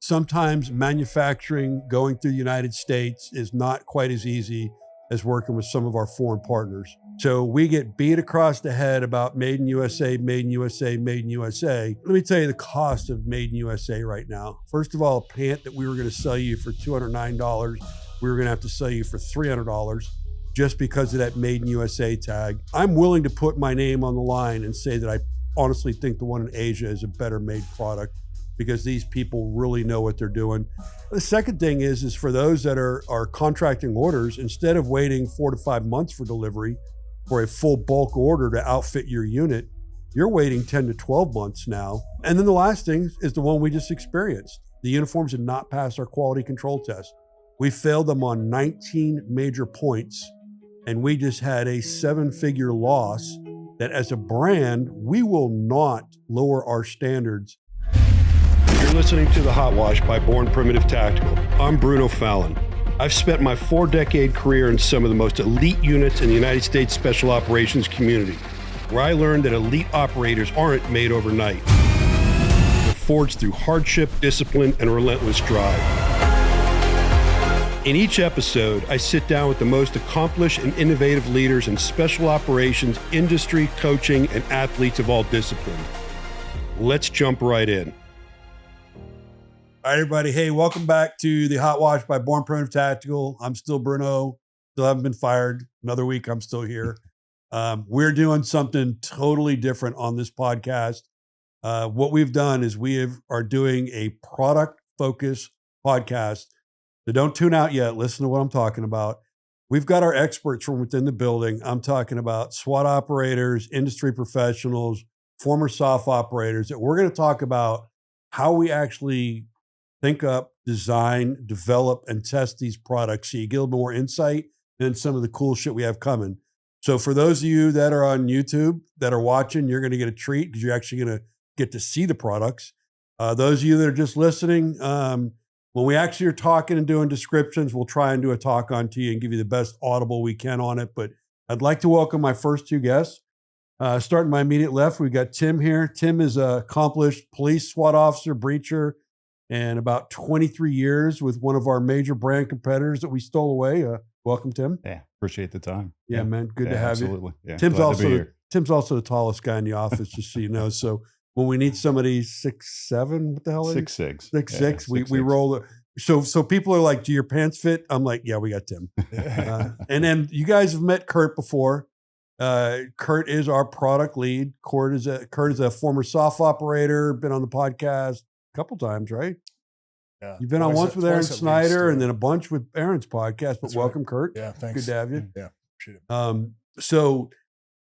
sometimes manufacturing going through the United States is not quite as easy as working with some of our foreign partners. So we get beat across the head about Made-in-USA, Made-in-USA, Made-in-USA. Let me tell you the cost of Made-in-USA right now. First of all, a pant that we were going to sell you for $209, we were going to have to sell you for $300 just because of that Made-in-USA tag. I'm willing to put my name on the line and say that I honestly think the one in Asia is a better made product because these people really know what they're doing. The second thing is for those that are contracting orders, instead of waiting 4 to 5 months for delivery for a full bulk order to outfit your unit, you're waiting 10 to 12 months now. And then the last thing is the one we just experienced. The uniforms did not pass our quality control test. We failed them on 19 major points, and we just had a 7-figure loss that as a brand, we will not lower our standards. You're listening to The Hot Wash by Born Primitive Tactical. I'm Bruno Fallon. I've spent my 4-decade career in some of the most elite units in the United States Special Operations community, where I learned that elite operators aren't made overnight. They're forged through hardship, discipline, and relentless drive. In each episode, I sit down with the most accomplished and innovative leaders in special operations, industry, coaching, and athletes of all disciplines. Let's jump right in. All right, everybody. Hey, welcome back to the Hot Wash by Born Primitive Tactical. I'm still Bruno. Still haven't been fired. Another week, I'm still here. We're doing something totally different on this podcast. What we've done is are doing a product-focused podcast. So don't tune out yet. Listen to what I'm talking about. We've got our experts from within the building. I'm talking about SWAT operators, industry professionals, former SOF operators, that we're going to talk about how we actually think up, design, develop, and test these products so you get a little more insight and some of the cool shit we have coming. So for those of you that are on YouTube that are watching, you're going to get a treat because you're actually going to get to see the products. Those of you that are just listening, when we actually are talking and doing descriptions, we'll try and do a talk on to you and give you the best audible we can on it. But I'd like to welcome my first two guests. Starting my immediate left, we've got Tim here. Tim is an accomplished police SWAT officer, breacher, and about 23 years with one of our major brand competitors that we stole away. Welcome, Tim. Yeah, appreciate the time. Yeah, man, good to have absolutely. you. Yeah, Tim's also the tallest guy in the office, just so you know. So when we need somebody 6'7", what the hell is it? 6'6". 6'6", we roll it. So people are like, do your pants fit? I'm like, yeah, we got Tim. And then you guys have met Kurt before. Kurt is our product lead. Kurt is a former SOF operator, been on the podcast a couple times, right? Yeah. You've been on once with Aaron Snyder and then a bunch with Aaron's podcast, but welcome, right. Kurt. Yeah, thanks. Good to have you. Yeah, appreciate it.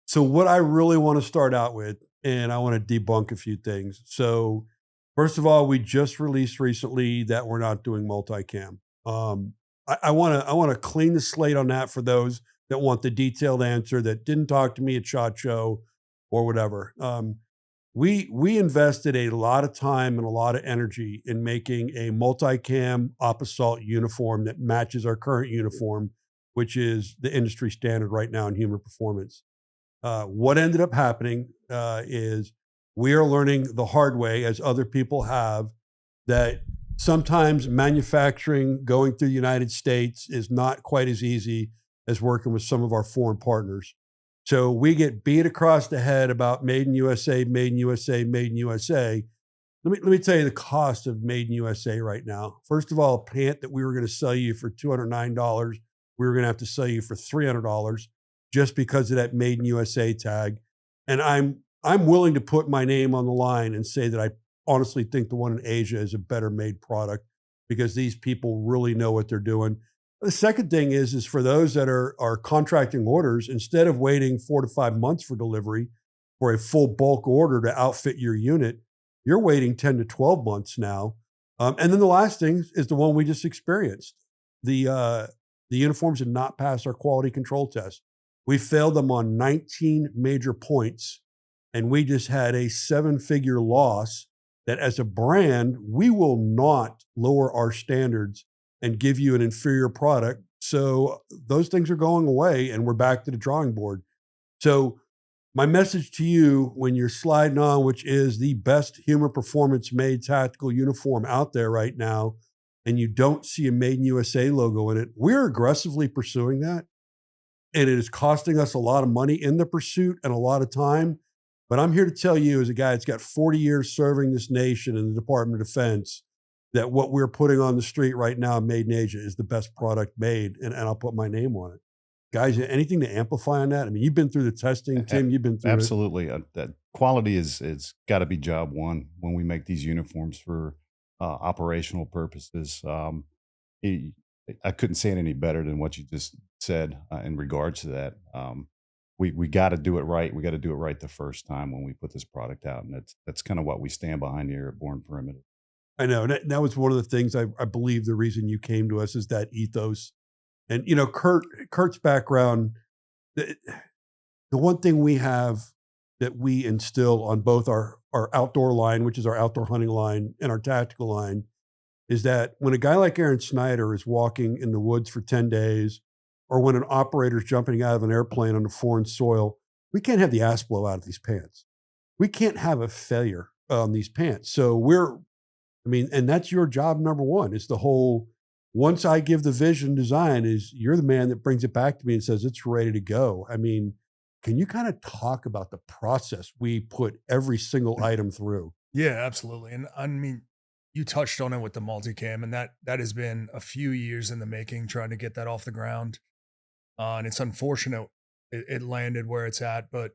So what I really want to start out with, and I want to debunk a few things. So first of all, we just released recently that we're not doing multicam. I want to clean the slate on that for those that want the detailed answer, that didn't talk to me at SHOT Show or whatever. We invested a lot of time and a lot of energy in making a multicam op assault uniform that matches our current uniform, which is the industry standard right now in human performance. What ended up happening is we are learning the hard way, as other people have, that sometimes manufacturing going through the United States is not quite as easy as working with some of our foreign partners. So we get beat across the head about Made-in-USA, Made-in-USA, Made-in-USA. Let me tell you the cost of Made-in-USA right now. First of all, a pant that we were going to sell you for $209, we were going to have to sell you for $300 just because of that Made-in-USA tag. And I'm willing to put my name on the line and say that I honestly think the one in Asia is a better made product because these people really know what they're doing. The second thing is for those that are contracting orders, instead of waiting 4 to 5 months for delivery for a full bulk order to outfit your unit, you're waiting 10 to 12 months now. And then the last thing is the one we just experienced. The uniforms did not pass our quality control test. We failed them on 19 major points, and we just had a 7-figure loss that as a brand, we will not lower our standards and give you an inferior product. So those things are going away and we're back to the drawing board. So my message to you when you're sliding on, which is the best human performance made tactical uniform out there right now, and you don't see a Made in USA logo in it, we're aggressively pursuing that. And it is costing us a lot of money in the pursuit and a lot of time. But I'm here to tell you, as a guy that's got 40 years serving this nation in the Department of Defense, that what we're putting on the street right now, made in Asia, is the best product made. And I'll put my name on it. Guys, anything to amplify on that? I mean, you've been through the testing, Tim, you've been through it. Absolutely. That quality is got to be job one when we make these uniforms for operational purposes. He- I couldn't say it any better than what you just said in regards to that. We got to do it right. We got to do it right the first time when we put this product out, and that's kind of what we stand behind here at Born Perimeter. I know. And that was one of the things I believe the reason you came to us is that ethos. And, you know, Kurt's background, the, the one thing we have that we instill on both our outdoor line, which is our outdoor hunting line, and our tactical line, is that when a guy like Aaron Snyder is walking in the woods for 10 days, or when an operator is jumping out of an airplane on a foreign soil, we can't have the ass blow out of these pants. We can't have a failure on these pants. So and that's your job number one, is the whole, once I give the vision design, is you're the man that brings it back to me and says, it's ready to go. I mean, can you kind of talk about the process we put every single item through? Yeah, absolutely. And I mean, you touched on it with the multicam, and that has been a few years in the making, trying to get that off the ground. And it's unfortunate it landed where it's at, but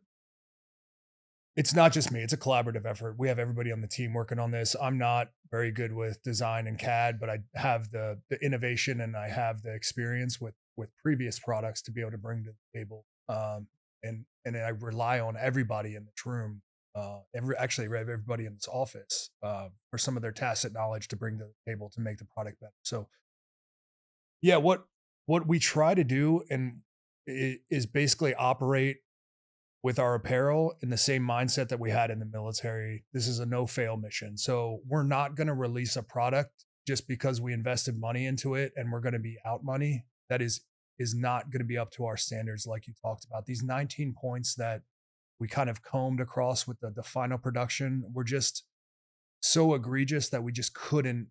it's not just me. It's a collaborative effort. We have everybody on the team working on this. I'm not very good with design and CAD, but I have the innovation and I have the experience with previous products to be able to bring to the table. And I rely on everybody in this room, everybody in this office, for some of their tacit knowledge to bring to the table to make the product better. So yeah, what we try to do is basically operate with our apparel in the same mindset that we had in the military. This is a no-fail mission. So we're not going to release a product just because we invested money into it and we're going to be out money. That is not going to be up to our standards, like you talked about. These 19 points that we kind of combed across with the final production were just so egregious that we just couldn't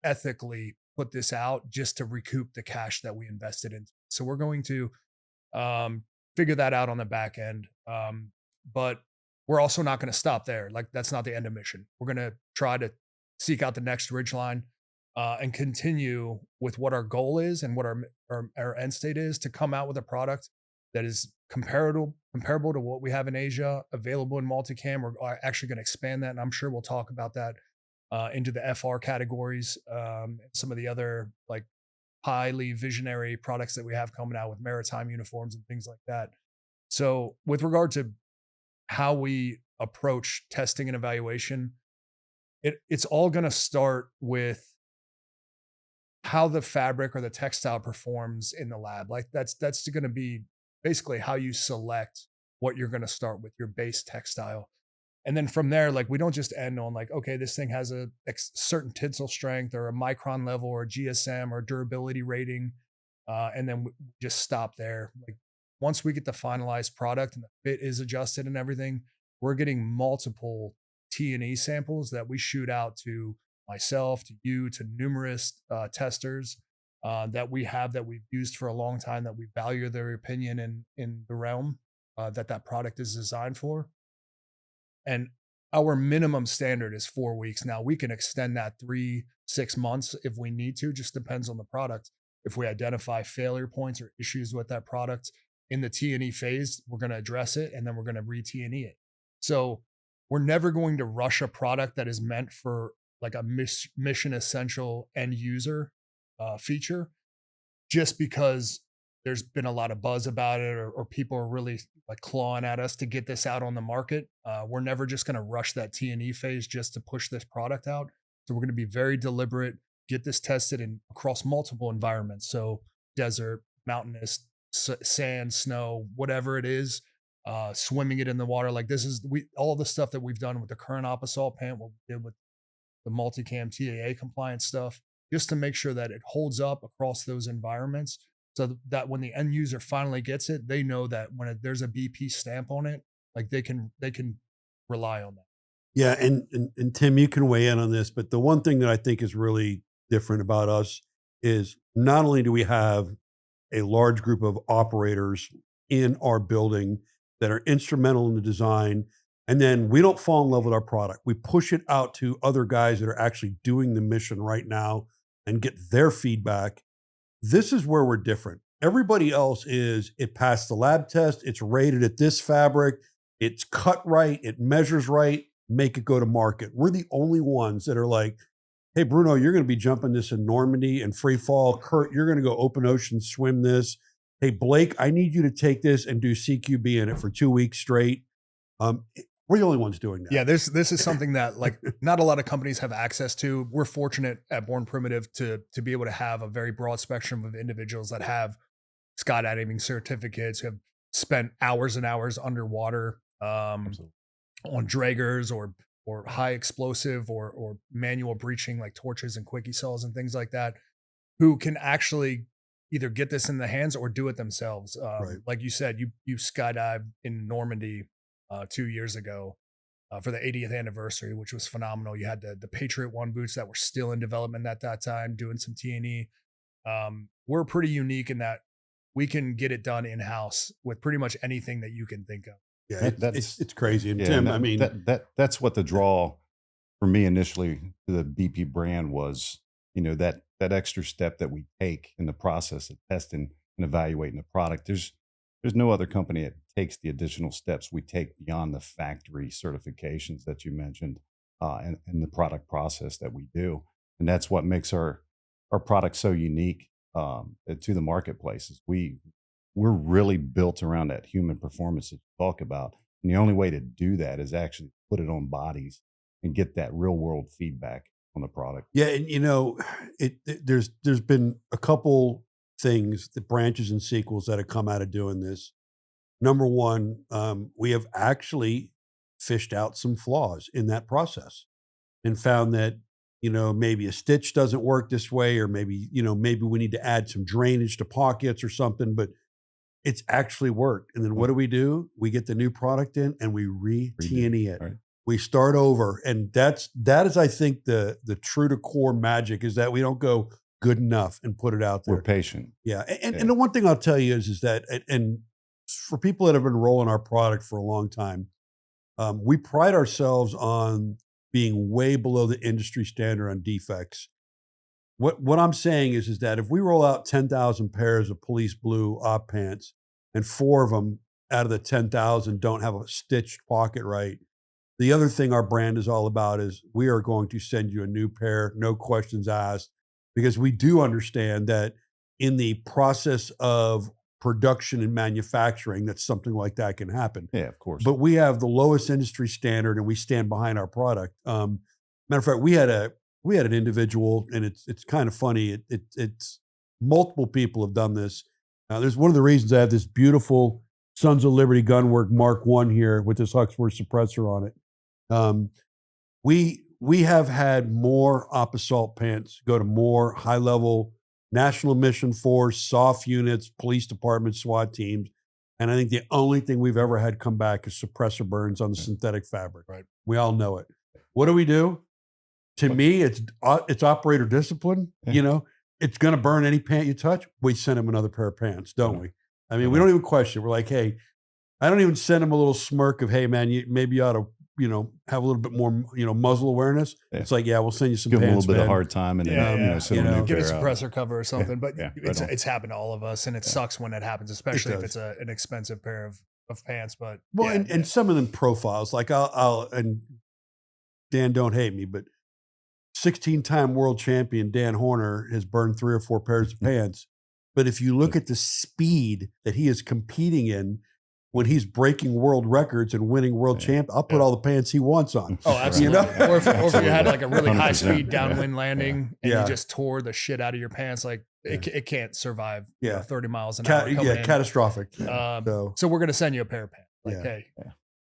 ethically put this out just to recoup the cash that we invested in. So we're going to figure that out on the back end. But we're also not going to stop there. Like, that's not the end of mission. We're going to try to seek out the next ridgeline and continue with what our goal is and what our end state is, to come out with a product that is comparable to what we have in Asia, available in multicam. We're actually going to expand that, and I'm sure we'll talk about that into the FR categories, and some of the other like highly visionary products that we have coming out with maritime uniforms and things like that. So with regard to how we approach testing and evaluation, it's all going to start with how the fabric or the textile performs in the lab. Like that's going to be basically how you select what you're going to start with, your base textile. And then from there, like, we don't just end on like, okay, this thing has a certain tensile strength or a micron level or GSM or durability rating. And then we just stop there. Like, once we get the finalized product and the fit is adjusted and everything, we're getting multiple T&E samples that we shoot out to myself, to you, to numerous testers that we've used for a long time, that we value their opinion in the realm that product is designed for. And our minimum standard is 4 weeks. Now we can extend that 3-6 months if we need to, just depends on the product. If we identify failure points or issues with that product in the T&E phase, we're going to address it, and then we're going to re-T&E it. So we're never going to rush a product that is meant for like a mission essential end user feature, just because there's been a lot of buzz about it, or people are really like clawing at us to get this out on the market. We're never just going to rush that T&E phase just to push this product out. So we're going to be very deliberate, get this tested across multiple environments. So desert, mountainous, sand, snow, whatever it is, swimming it in the water. Like, all the stuff that we've done with the current op assault pant, what we did with the multicam TAA compliance stuff, just to make sure that it holds up across those environments, so that when the end user finally gets it, they know that when there's a BP stamp on it, Like they can rely on that. Yeah, and Tim, you can weigh in on this, but the one thing that I think is really different about us is not only do we have a large group of operators in our building that are instrumental in the design, and then we don't fall in love with our product. We push it out to other guys that are actually doing the mission right now and get their feedback. This is where we're different. Everybody else is, it passed the lab test, it's rated at this fabric, it's cut right, it measures right, make it go to market. We're the only ones that are like, hey, Bruno, you're going to be jumping this in Normandy and free fall. Kurt, you're going to go open ocean swim this. Hey, Blake, I need you to take this and do CQB in it for 2 weeks straight. We're the only ones doing that. Yeah, this is something that like not a lot of companies have access to. We're fortunate at Born Primitive to be able to have a very broad spectrum of individuals that have skydiving certificates, who have spent hours and hours underwater on draggers or high explosive or manual breaching like torches and quickie saws and things like that, who can actually either get this in the hands or do it themselves. Right. Like you said, you skydived in Normandy 2 years ago for the 80th anniversary, which was phenomenal. You had the Patriot One boots that were still in development at that time, doing some T&E. We're pretty unique in that we can get it done in-house with pretty much anything that you can think of. Yeah, it's crazy. And Yeah, Tim, and I mean, that's what the draw for me initially to the BP brand was, that extra step that we take in the process of testing and evaluating the product. There's no other company that takes the additional steps we take beyond the factory certifications that you mentioned, and the product process that we do. And that's what makes our product so unique to the marketplaces. We're really built around that human performance that you talk about. And the only way to do that is actually put it on bodies and get that real world feedback on the product. yeah, and there's been a couple things, the branches and sequels that have come out of doing this. Number one, we have actually fished out some flaws in that process and found that, maybe a stitch doesn't work this way, or maybe we need to add some drainage to pockets or something, but it's actually worked. And then what do? We get the new product in and we re-T&E it. Right. We start over. And that is, I think, the true to core magic is that we don't go good enough and put it out there. We're patient. Yeah. And the one thing I'll tell you is that, and for people that have been rolling our product for a long time, we pride ourselves on being way below the industry standard on defects. What I'm saying is that if we roll out 10,000 pairs of police blue op pants and 4 of them out of the 10,000 don't have a stitched pocket right, the other thing our brand is all about is we are going to send you a new pair, no questions asked, because we do understand that in the process of production and manufacturing, that something like that can happen. Yeah, of course. But we have the lowest industry standard and we stand behind our product. Matter of fact, we had an individual, and it's kind of funny. It's multiple people have done this. There's one of the reasons I have this beautiful Sons of Liberty Gunwork Mark I here with this Huxworth suppressor on it. We have had more op assault pants go to more high level National Mission Force, soft units, police departments, SWAT teams. And I think the only thing we've ever had come back is suppressor burns on the synthetic fabric. Right. We all know it. What do? To me, it's operator discipline. Yeah. It's going to burn any pant you touch. We send them another pair of pants, don't we? I mean, we don't even question. We're like, hey, I don't even send them a little smirk of, hey, man, maybe you ought to, have a little bit more, muzzle awareness. Yeah. It's like, yeah, we'll send you some Give them a pants, little bit man. of hard time and then, send them a new get a pair out. suppressor cover or something. But right it's happened to all of us, and it sucks when that happens, especially if it's an expensive pair of pants. But and some of them profiles, like I'll and Dan, don't hate me, but 16-time world champion Dan Horner has burned 3 or 4 pairs of pants. But if you look at the speed that he is competing in when he's breaking world records and winning world champ, I'll put all the pants he wants on. Oh, absolutely. Or if you had like a really 100%. high speed downwind landing and Yeah. you just tore the shit out of your pants, like it can't survive 30 miles an hour. Catastrophic. So we're going to send you a pair of pants. Like, hey.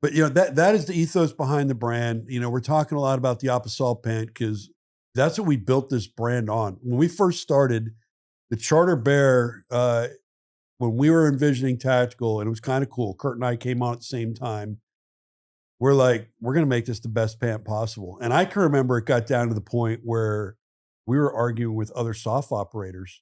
But that is the ethos behind the brand. We're talking a lot about the op assault pant because that's what we built this brand on. When we first started, the Charter Bear, when we were envisioning tactical, and it was kind of cool. Kurt and I came on at the same time. we're like, we're going to make this the best pant possible. And I can remember it got down to the point where we were arguing with other soft operators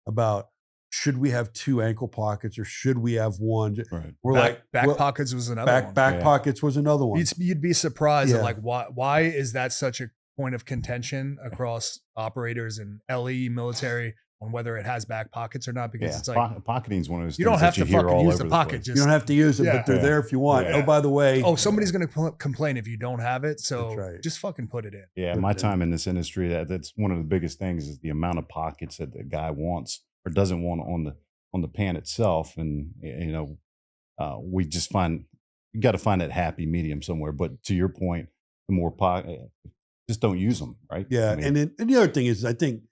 about, should we have 2 ankle pockets or should we have one? Right. We're like, back well, pockets was another one. back pockets was another one. You'd be surprised Yeah. at like why is that such a point of contention across operators and LE military on whether it has back pockets or not, because it's like pocketing is one of those you things don't have that you to hear fucking all use over the the pocket. place. Just You don't have to use it, Yeah. but they're Yeah. there if you want. Yeah. Oh, by the way. oh, somebody's going to complain if you don't have it. So That's right. just fucking put it in. Yeah, my time in this industry, that's one of the biggest things is the amount of pockets that the guy wants or doesn't want on the pant itself. And we just you got to find that happy medium somewhere. But to your point, the more pocket, just don't use them, right? Yeah, I mean, and the other thing is, I think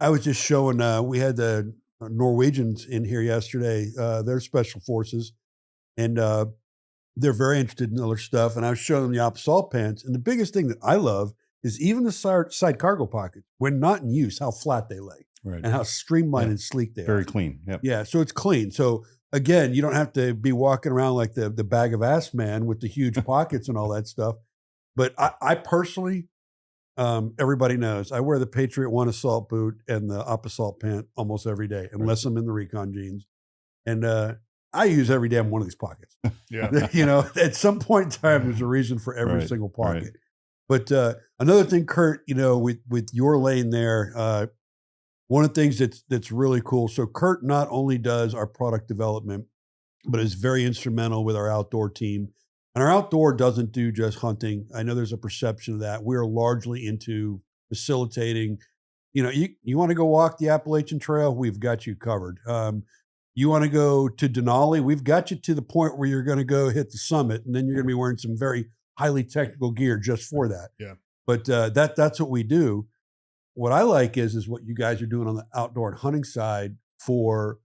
I was just showing. We had the Norwegians in here yesterday. They're special forces, and they're very interested in other stuff. And I was showing them the Opsalt pants. And the biggest thing that I love is even the side cargo pockets, when not in use, how flat they lay right. and how streamlined Yeah. and sleek they are. Very clean. Yep. Yeah, so it's clean. So again, you don't have to be walking around like the bag of ass man with the huge pockets and all that stuff. But I personally, everybody knows, I wear the Patriot One assault boot and the Opsalt pant almost every day, unless I'm in the recon jeans. And I use every damn one of these pockets. Yeah. At some point in time, there's a reason for every Right, single right. pocket. But another thing, Kurt, with your lane there, one of the things that's really cool. So Kurt not only does our product development, but is very instrumental with our outdoor team. And our outdoor doesn't do just hunting. I know there's a perception of that. We are largely into facilitating. You want to go walk the Appalachian Trail, we've got you covered. You want to go to Denali, we've got you to the point where you're going to go hit the summit, and then you're going to be wearing some very highly technical gear just for that. Yeah. But that's what we do. What I like is what you guys are doing on the outdoor and hunting side for,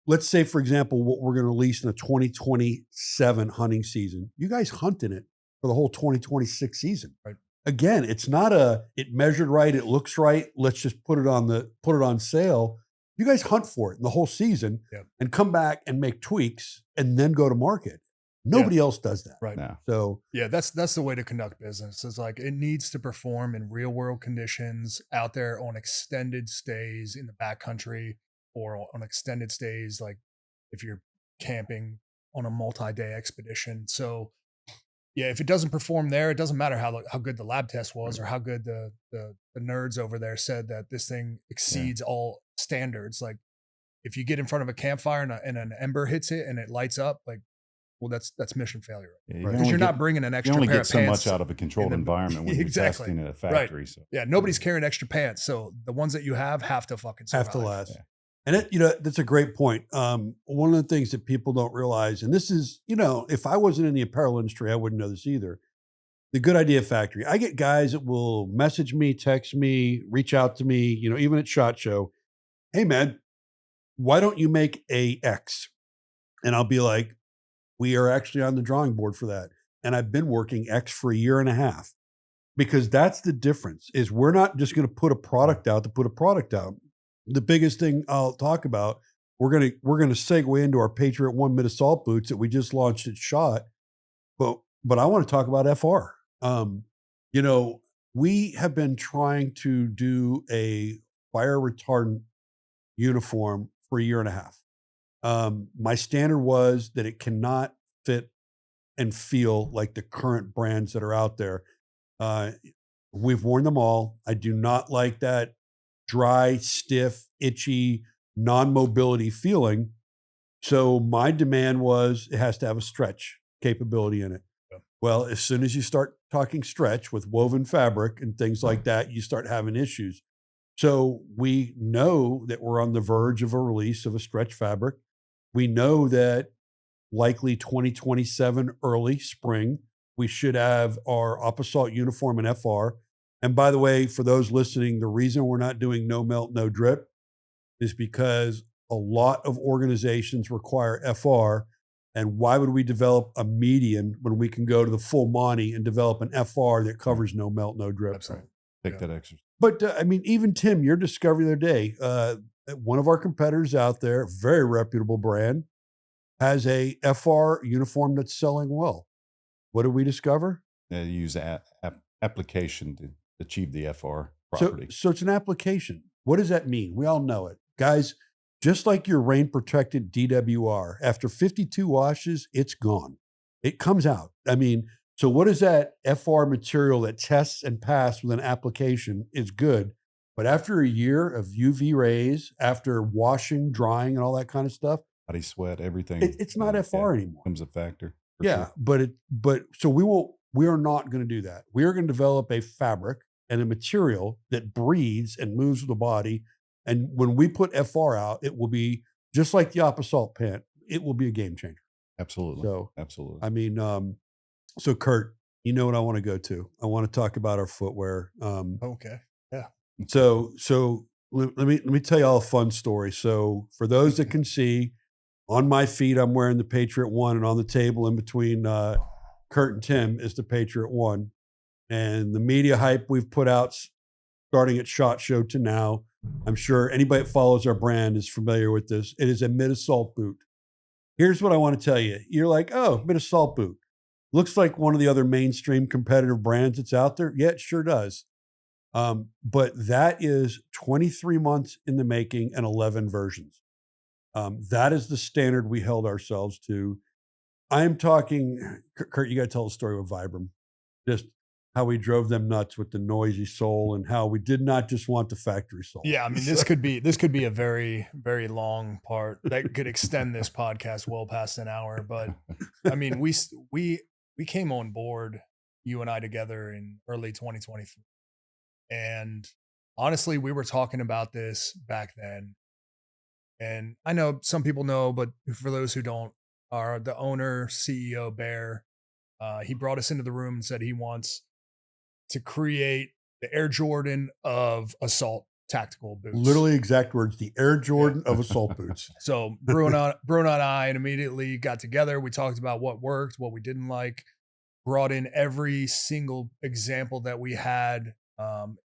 let's say, for example, what we're going to release in the 2027 hunting season. You guys hunt in it for the whole 2026 season. Right. Again, it's not it measured right, it looks right, let's just put it on sale. You guys hunt for it in the whole season and come back and make tweaks and then go to market. Nobody else does that. Right. No. So yeah, that's the way to conduct business. It's like it needs to perform in real world conditions out there on extended stays in the backcountry or on extended stays, like if you're camping on a multi-day expedition. So yeah, if it doesn't perform there, it doesn't matter how good the lab test was or how good the nerds over there said that this thing exceeds all standards. Like if you get in front of a campfire and an ember hits it and it lights up, like, well, that's mission failure. Yeah, Because you're not bringing an You extra only pair get of so pants. much out of a controlled environment when you're Exactly. testing at a factory. So Yeah, nobody's carrying extra pants, so the ones that you have to fucking survive. have to last. Yeah. And that's a great point. One of the things that people don't realize, and this is, if I wasn't in the apparel industry, I wouldn't know this either. The Good Idea Factory. I get guys that will message me, text me, reach out to me, even at SHOT Show. Hey man, why don't you make a X? And I'll be like, we are actually on the drawing board for that. And I've been working X for a year and a half, because that's the difference. Is we're not just going to put a product out to put a product out. The biggest thing I'll talk about, we're going to segue into our Patriot One mid assault boots that we just launched at SHOT. But I want to talk about FR. We have been trying to do a fire retardant uniform for a year and a half. My standard was that it cannot fit and feel like the current brands that are out there. We've worn them all. I do not like that dry, stiff, itchy, non-mobility feeling. So my demand was it has to have a stretch capability in it. Yeah. Well, as soon as you start talking stretch with woven fabric and things like that, you start having issues. So we know that we're on the verge of a release of a stretch fabric. We know that likely 2027 early spring, we should have our Opsalt uniform in FR. And by the way, for those listening, the reason we're not doing no melt, no drip is because a lot of organizations require FR. And why would we develop a median when we can go to the full Monty and develop an FR that covers no melt, no drip? Absolutely. take that exercise. But even Tim, your discovery the other day, one of our competitors out there, very reputable brand, has a FR uniform that's selling well. What did we discover? Use application to achieve the FR So, property. so it's an application. What does that mean? We all know it. Guys, just like your rain protected DWR, after 52 washes, it's gone. It comes out. I mean, so what is that FR material that tests and passes with an application is good. But after a year of UV rays, after washing, drying, and all that kind of stuff, Body sweat, everything. it's not FR anymore. Becomes a factor. for Yeah, sure. but so we are not going to do that. We are going to develop a fabric and a material that breathes and moves with the body. And when we put FR out, it will be just like the Opposalt pant. It will be a game changer. Absolutely. So, Absolutely. I mean, so Kurt, you know what I want to go to? I want to talk about our footwear. Okay. Yeah. So let me tell you all a fun story. So for those that can see, on my feet, I'm wearing the Patriot One, and on the table in between Kurt and Tim is the Patriot One. And the media hype we've put out starting at SHOT Show to now, I'm sure anybody that follows our brand is familiar with this. It is a mid-assault boot. Here's what I want to tell you. You're like, oh, mid-assault boot. Looks like one of the other mainstream competitive brands that's out there. Yeah, it sure does. But that is 23 months in the making and 11 versions. That is the standard we held ourselves to. I'm talking, Kurt, you got to tell the story with Vibram. Just how we drove them nuts with the noisy sole and how we did not just want the factory sole. Yeah, I mean, this could be a very, very long part that could extend this podcast well past an hour. But I mean, we came on board, you and I together in early 2023. And honestly, we were talking about this back then. And I know some people know, but for those who don't, are the owner, CEO, Bear. He brought us into the room and said he wants to create the Air Jordan of assault tactical boots. Literally exact words, the Air Jordan of assault boots. So Bruno and I immediately got together. We talked about what worked, what we didn't like, brought in every single example that we had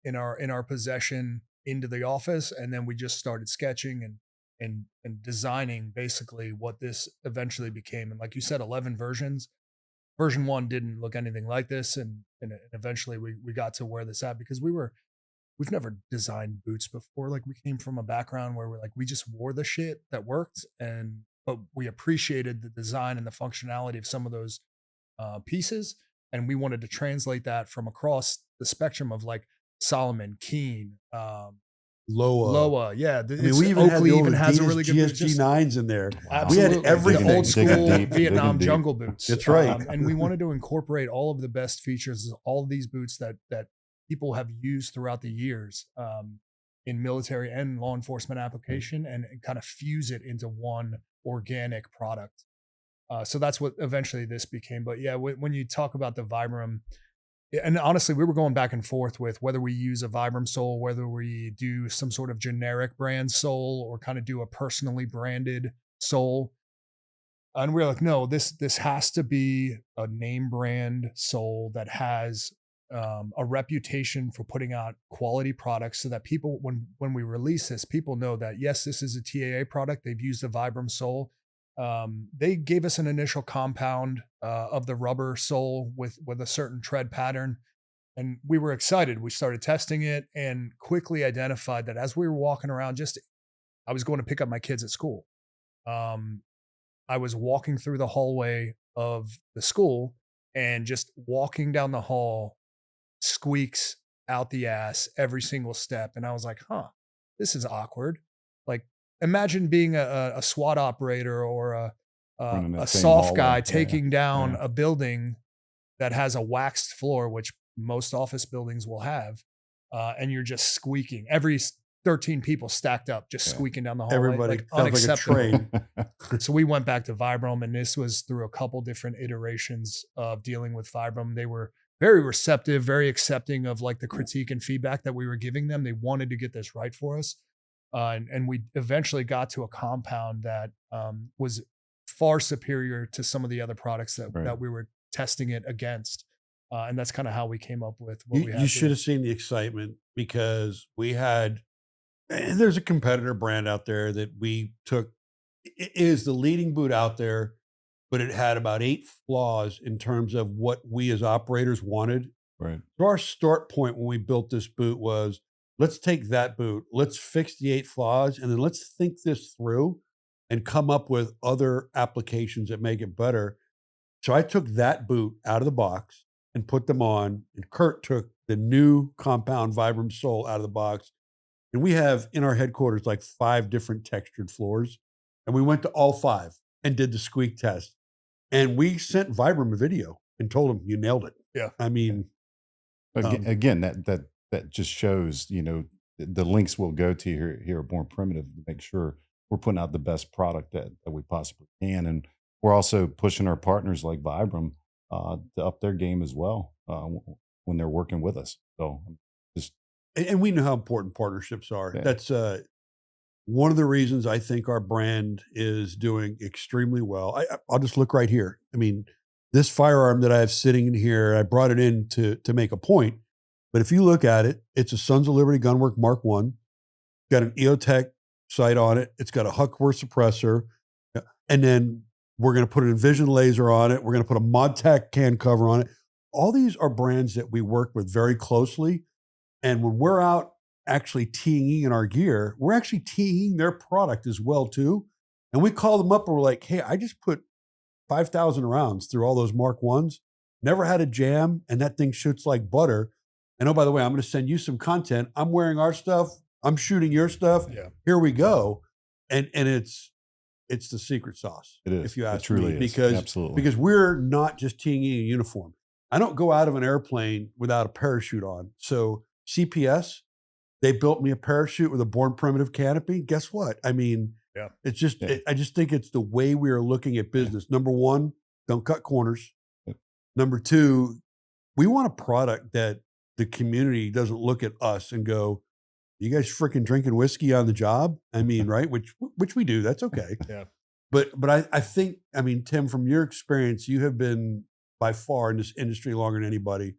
in our possession into the office, and then we just started sketching and designing basically what this eventually became. And like you said, 11 versions. Version 1 didn't look anything like this, and eventually we got to where this at because we've never designed boots before. Like, we came from a background where we just wore the shit that worked, but we appreciated the design and the functionality of some of those pieces, and we wanted to translate that from across the spectrum of like Solomon, Keen, Loa. Yeah, I mean, we even Oakley had even has a really good boot. GSG9s in there. Absolutely. We had everything. The old school deep, Vietnam deep. jungle boots. That's right. And we wanted to incorporate all of the best features of all of these boots that people have used throughout the years in military and law enforcement application, and kind of fuse it into one organic product. So that's what eventually this became. But yeah, when you talk about the Vibram, and honestly, we were going back and forth with whether we use a Vibram sole, whether we do some sort of generic brand sole, or kind of do a personally branded sole. And we're like, no, this has to be a name brand sole that has a reputation for putting out quality products, so that people, when we release this, people know that yes, this is a TAA product. They've used a Vibram sole. They gave us an initial compound of the rubber sole with a certain tread pattern, and we were excited. We started testing it and quickly identified that as we were walking around, I was going to pick up my kids at school. I was walking through the hallway of the school, and just walking down the hall, squeaks out the ass every single step. And I was like, this is awkward. Like, imagine being a SWAT operator or a soft guy taking down a building that has a waxed floor, which most office buildings will have, and you're just squeaking. Every 13 people stacked up, just squeaking down the hallway. Everybody like, sounds like a train. So we went back to Vibram, and this was through a couple different iterations of dealing with Vibram. They were very receptive, very accepting of like the critique and feedback that we were giving them. They wanted to get this right for us. And we eventually got to a compound that was far superior to some of the other products that we were testing it against. And that's kind of how we came up with what we had. You should have seen the excitement, because we had, and there's a competitor brand out there that we took. It is the leading boot out there but it had about 8 flaws in terms of what we as operators wanted. Right. So our start point when we built this boot was, let's take that boot, let's fix the 8 flaws, and then let's think this through and come up with other applications that make it better. So I took that boot out of the box and put them on, and Kurt took the new compound Vibram sole out of the box. And we have in our headquarters like 5 different textured floors. And we went to all 5 and did the squeak test. And we sent Vibram a video and told them, you nailed it. Yeah. I mean, Again, that just shows, you know, the links we'll go to here at Born Primitive to make sure we're putting out the best product that we possibly can. And we're also pushing our partners like Vibram to up their game as well when they're working with us. So just and we know how important partnerships are. Yeah. That's one of the reasons I think our brand is doing extremely well. I'll just look right here. I mean, this firearm that I have sitting in here, I brought it in to make a point. But if you look at it, it's a Sons of Liberty Gunwork Mark I. Got an EOTech sight on it. It's got a Huckworth suppressor. And then we're going to put an Envision laser on it. We're going to put a ModTech can cover on it. All these are brands that we work with very closely. And when we're out actually teeing in our gear, we're actually teeing their product as well too. And we call them up and we're like, hey, I just put 5,000 rounds through all those Mark I's, never had a jam, and that thing shoots like butter. And oh, by the way, I'm going to send you some content. I'm wearing our stuff. I'm shooting your stuff. Yeah. Here we go. And it's the secret sauce. It is. If you ask it truly me, is. because Absolutely. because we're not just teeing in a uniform. I don't go out of an airplane without a parachute on. So CPS, they built me a parachute with a Born Primitive canopy. Guess what? I mean, Yeah. it's just, Yeah. I just think it's the way we are looking at business. Number one, don't cut corners. Yeah. Number two, we want a product that the community doesn't look at us and go, you guys freaking drinking whiskey on the job? I mean, right? Which we do. That's okay. Yeah. But I think, I mean, Tim, from your experience, you have been by far in this industry longer than anybody.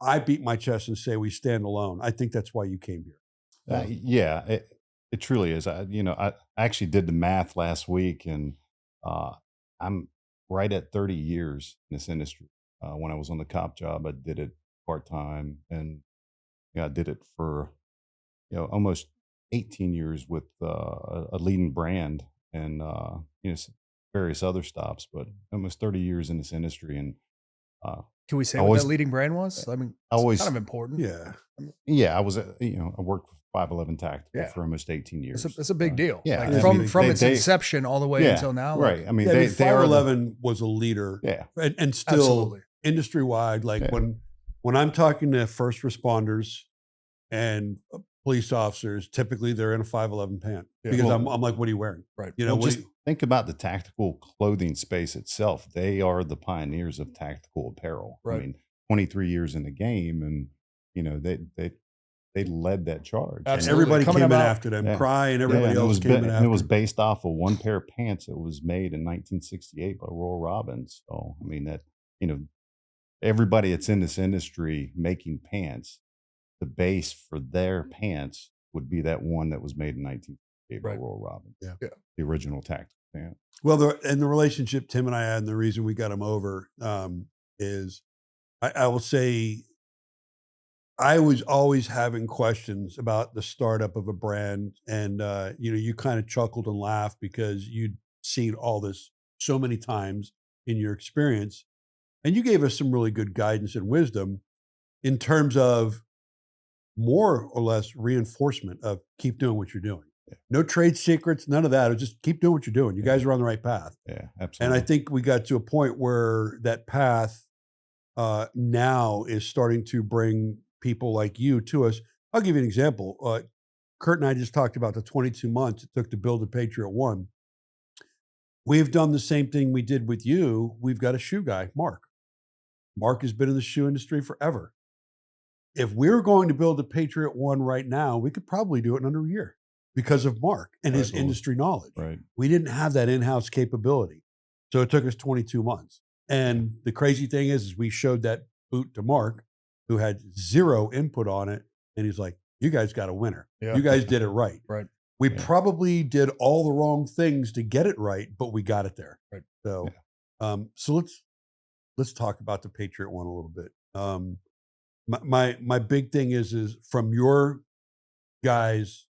I beat my chest and say we stand alone. I think that's why you came here. Yeah, it truly is. I actually did the math last week, and I'm right at 30 years in this industry. When I was on the cop job, I did it part-time, and I did it for almost 18 years with a leading brand and various other stops, but almost 30 years in this industry. And Can we say I what always- that leading brand was? I mean, I it's always- kind of important. Yeah. I was I worked for 511 Tactical Yeah. for almost 18 years. It's a big deal. yeah, Like I from mean, its inception all the way Yeah, until now. right. Like, I mean, Yeah, they are 511 was a leader. Yeah. And still absolutely. industry wide. Like Yeah. when I'm talking to first responders and police officers, typically they're in a 511 pant Yeah. because Well- I'm like, what are you wearing? Right. You know, Well, what just think about the tactical clothing space itself. They are the pioneers of tactical apparel. Right. I mean, 23 years in the game, and they led that charge. and Absolutely. everybody Coming came in about- after them, Yeah. Cry and Yeah, everybody and else came in and after. it was based off of one pair of pants that was made in 1968 by Royal Robbins. So, I mean, that, everybody that's in this industry making pants, the base for their pants would be that one that was made in 1968 by Right. Royal Robbins. Yeah. Yeah. The original tactical pant. Well, the relationship Tim and I had, and the reason we got him over is I will say I was always having questions about the startup of a brand, and you kind of chuckled and laughed because you'd seen all this so many times in your experience, and you gave us some really good guidance and wisdom in terms of more or less reinforcement of keep doing what you're doing. No trade secrets, none of that. It was just keep doing what you're doing. You guys are on the right path. Yeah, And absolutely. I think we got to a point where that path now is starting to bring people like you to us. I'll give you an example. Kurt and I just talked about the 22 months it took to build a Patriot One. We've done the same thing we did with you. We've got a shoe guy, Mark. Mark has been in the shoe industry forever. If we were going to build a Patriot One right now, we could probably do it in under a year because of Mark and his Absolutely. industry knowledge. Right. We didn't have that in-house capability. So it took us 22 months. And the crazy thing is we showed that boot to Mark, who had zero input on it. And he's like, you guys got a winner. Yeah. You guys did it right. Right. We Yeah. probably did all the wrong things to get it right, but we got it there. Right. So, so let's talk about the Patriot One a little bit. My big thing is from your guys'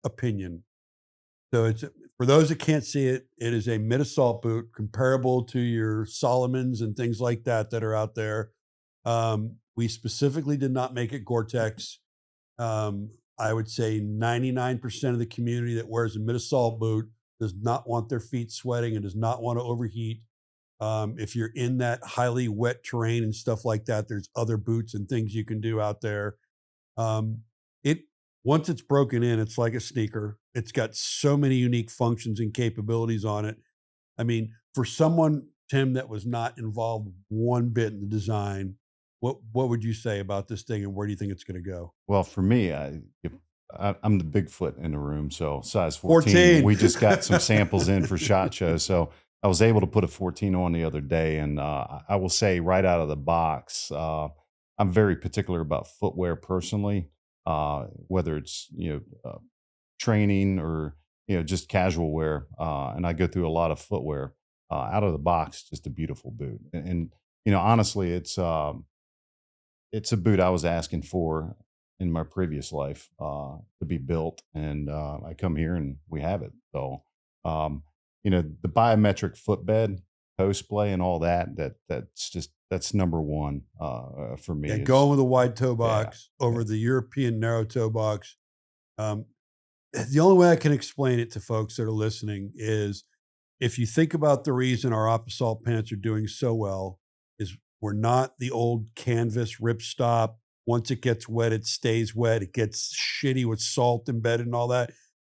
opinion. So it's for those that can't see it, it is a mid-assault boot comparable to your Solomons and things like that are out there. We specifically did not make it Gore-Tex. I would say 99% of the community that wears a mid-assault boot does not want their feet sweating and does not want to overheat. If you're in that highly wet terrain and stuff like that, there's other boots and things you can do out there. Once it's broken in, it's like a sneaker. It's got so many unique functions and capabilities on it. I mean, for someone, Tim, that was not involved one bit in the design, what would you say about this thing, and where do you think it's going to go? Well, for me, I'm the Bigfoot in the room, so size 14. We just got some samples in for SHOT Show, so I was able to put a 14 on the other day, and I will say right out of the box, I'm very particular about footwear personally, whether it's training or just casual wear, and I go through a lot of footwear. Out of the box, just a beautiful boot, and honestly, it's a boot I was asking for in my previous life to be built, and I come here and we have it. So the biometric footbed, post play, and all that's number one for me. Yeah, going with a wide toe box over the European narrow toe box. The only way I can explain it to folks that are listening is if you think about the reason our op-assault pants are doing so well is we're not the old canvas ripstop. Once it gets wet, it stays wet. It gets shitty with salt embedded and all that.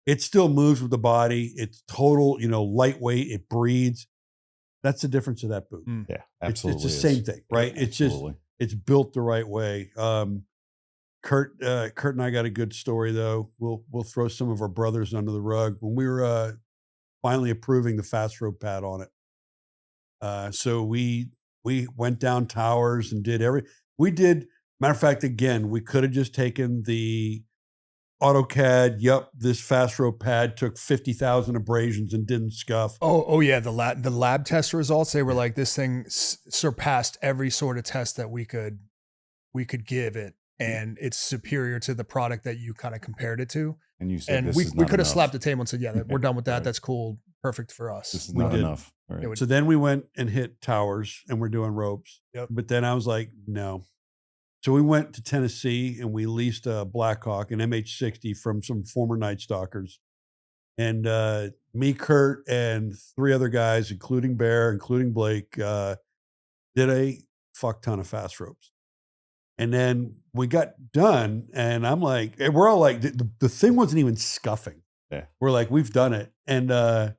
It still moves with the body. It's total, lightweight. It breathes. That's the difference of that boot. Yeah, absolutely. It's the same thing, right? It's just, it's built the right way. Kurt and I got a good story though. We'll throw some of our brothers under the rug. When we were finally approving the fast rope pad on it, so we went down towers and matter of fact, again, we could have just taken the AutoCAD. Yep, this fast rope pad took 50,000 abrasions and didn't scuff. Oh yeah, the lab test results, they were like, this thing surpassed every sort of test that we could give it, and it's superior to the product that you kind of compared it to. And you said, and we could have slapped the table and said, yeah, we're done with that. Right. That's cool, perfect for us. This is not enough. Right. So then we went and hit towers, and we're doing ropes. Yep. But then I was like, no. So we went to Tennessee and we leased a Blackhawk, an MH60 from some former Night Stalkers. And me, Kurt, and 3 other guys, including Bear, including Blake, did a fuck ton of fast ropes. And then we got done, and I'm like, and we're all like, the thing wasn't even scuffing. Yeah. We're like, we've done it. And I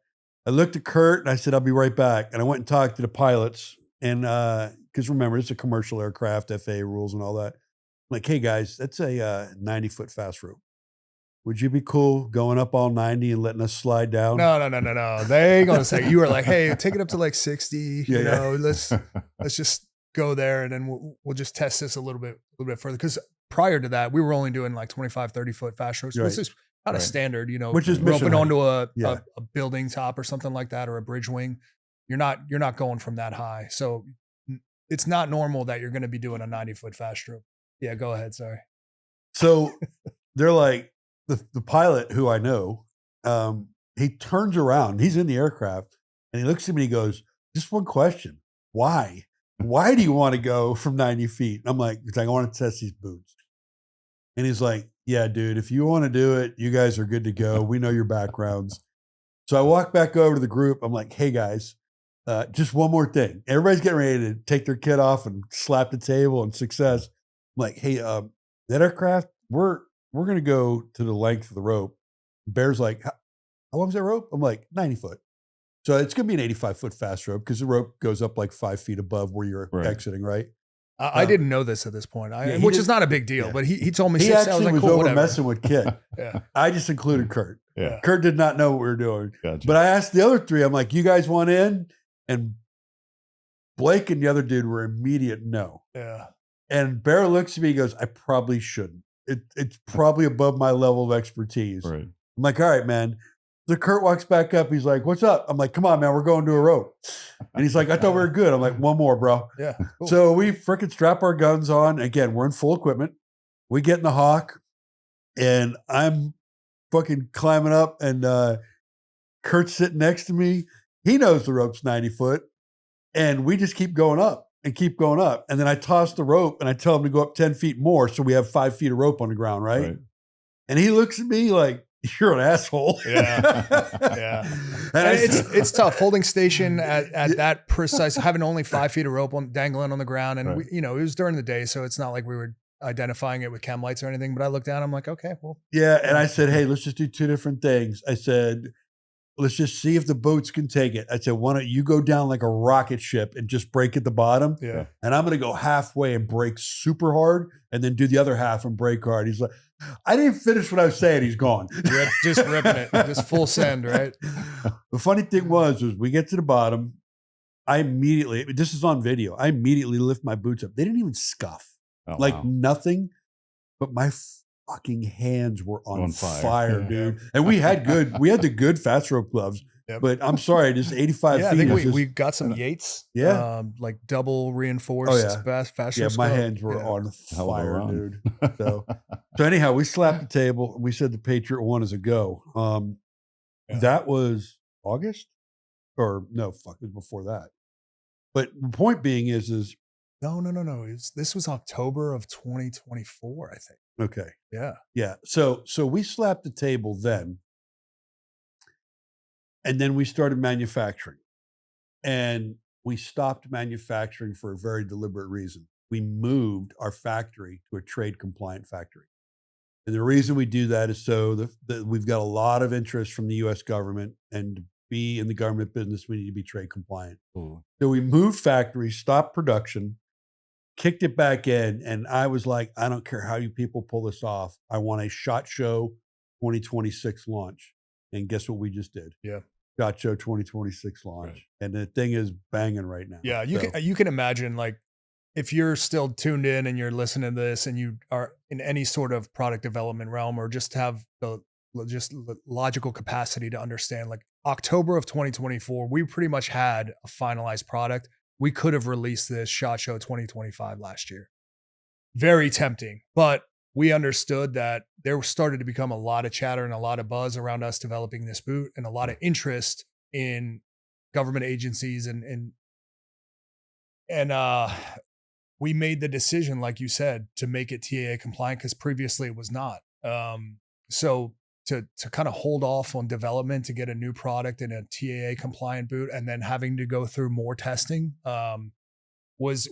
looked at Kurt and I said, I'll be right back. And I went and talked to the pilots, and because remember, it's a commercial aircraft, FAA rules and all that. I'm like, hey guys, that's a 90-foot fast rope. Would you be cool going up all 90 and letting us slide down? No. They ain't gonna say. You were like, hey, take it up to like 60. Let's just go there, and then we'll just test this a little bit further. Because prior to that, we were only doing like 25, 30-foot fast ropes. Right. This is kind of standard, which is roping onto a building top or something like that, or a bridge wing. You're not going from that high, so it's not normal that you're going to be doing a 90-foot fast rope. Yeah, go ahead. Sorry. So they're like, the pilot who I know, he turns around, he's in the aircraft, and he looks at me and he goes, just one question. Why? Why do you want to go from 90 feet? I'm like, because I want to test these boots. And he's like, yeah, dude, if you want to do it, you guys are good to go. We know your backgrounds. So I walk back over to the group. I'm like, hey guys, just one more thing. Everybody's getting ready to take their kid off and slap the table and success. I'm like, hey, that aircraft, we're going to go to the length of the rope. Bear's like, how long is that rope? I'm like, 90 foot. So it's going to be an 85-foot fast rope because the rope goes up like 5 feet above where you're exiting, right? I didn't know this at this point, which is not a big deal, but he told me he 6. actually I was like, was cool, over whatever. messing with Kit. Yeah. I just included Kurt. Yeah. Kurt did not know what we were doing. Gotcha. But I asked the other 3, I'm like, you guys want in? And Blake and the other dude were immediate no. Yeah. And Bear looks at me and goes, I probably shouldn't. It's probably above my level of expertise. Right. I'm like, all right, man. So Kurt walks back up. He's like, "What's up?" I'm like, "Come on, man, we're going to a rope." And he's like, "I thought we were good." I'm like, "One more, bro." Yeah. Cool. So we freaking strap our guns on. Again, we're in full equipment. We get in the hawk, and I'm fucking climbing up, and Kurt's sitting next to me. He knows the rope's 90 foot, and we just keep going up and keep going up. And then I toss the rope, and I tell him to go up 10 feet more, so we have 5 feet of rope on the ground, right? And he looks at me like, "You're an asshole." Yeah. And it's tough holding station at that precise, having only 5 feet of rope dangling on the ground. And we, it was during the day, so it's not like we were identifying it with chem lights or anything. But I looked down, I'm like, okay, well. Yeah. And I said, "Hey, let's just do two different things." I said, "Let's just see if the boats can take it." I said, "Why don't you go down like a rocket ship and just break at the bottom? Yeah. And I'm going to go halfway and break super hard and then do the other half and break hard." He's like, I didn't finish what I was saying. He's gone. Just ripping it. Just full send, right? The funny thing was we get to the bottom. I immediately, this is on video, I immediately lift my boots up. They didn't even scuff. Nothing, but my fucking hands were on fire, dude. And we had the good fast rope gloves. Yep. But I'm sorry, just 85 feet. I think we got some Yates. Yeah. Like double reinforced fast rope. Yeah, my hands were on fire, dude. So anyhow, we slapped the table and we said the Patriot One is a go. That was August? Or no, it was before that. But the point being is no. This was October of 2024, I think. Okay. Yeah. Yeah. So we slapped the table then. And then we started manufacturing. And we stopped manufacturing for a very deliberate reason. We moved our factory to a trade compliant factory. And the reason we do that is so that we've got a lot of interest from the US government, and to be in the government business, we need to be trade compliant. Ooh. So we moved factories, stopped production, kicked it back in. And I was like, I don't care how you people pull this off. I want a SHOT Show 2026 launch. And guess what we just did? Yeah. Gotcho 2026 launch. Right. And the thing is banging right now. Yeah. You can imagine, like, if you're still tuned in and you're listening to this and you are in any sort of product development realm, or just have the logical capacity to understand, like October of 2024, we pretty much had a finalized product. We could have released this SHOT Show 2025 last year. Very tempting, but we understood that there started to become a lot of chatter and a lot of buzz around us developing this boot, and a lot of interest in government agencies, and we made the decision, like you said, to make it TAA compliant, because previously it was not. So to kind of hold off on development to get a new product in a TAA compliant boot, and then having to go through more testing, was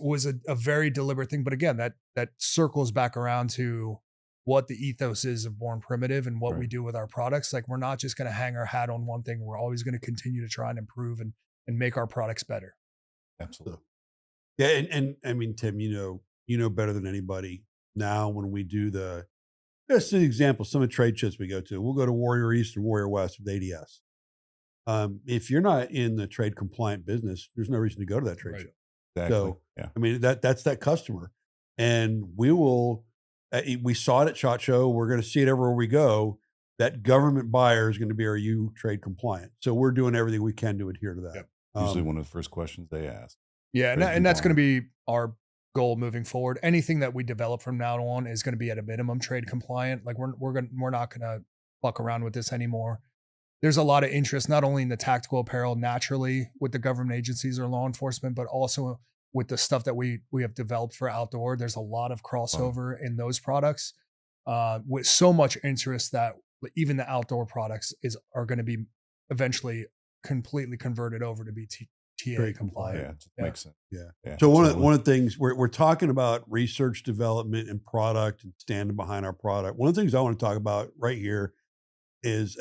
a very deliberate thing. But again, that circles back around to what the ethos is of Born Primitive and what we do with our products. Like, we're not just going to hang our hat on one thing. We're always going to continue to try and improve and make our products better. Absolutely. Yeah. And I mean, Tim, you know better than anybody now, when we do just an example, some of the trade shows we go to, we'll go to Warrior East and Warrior West with ADS. If you're not in the trade compliant business, there's no reason to go to that trade show. Exactly. So, I mean, that's that customer. And we saw it at SHOT Show. We're going to see it everywhere we go. That government buyer is going to be, are you trade compliant? So we're doing everything we can to adhere to that. Yep. Usually one of the first questions they ask. Yeah. And that's going to be our goal moving forward. Anything that we develop from now on is going to be at a minimum trade compliant. Like, we're not going to fuck around with this anymore. There's a lot of interest, not only in the tactical apparel naturally with the government agencies or law enforcement, but also with the stuff that we have developed for outdoor. There's a lot of crossover in those products, with so much interest that even the outdoor products are going to be eventually completely converted over to be TAA compliant. Yeah, makes sense. Yeah. So one of the things we're talking about, research, development, and product, and standing behind our product. One of the things I want to talk about right here is,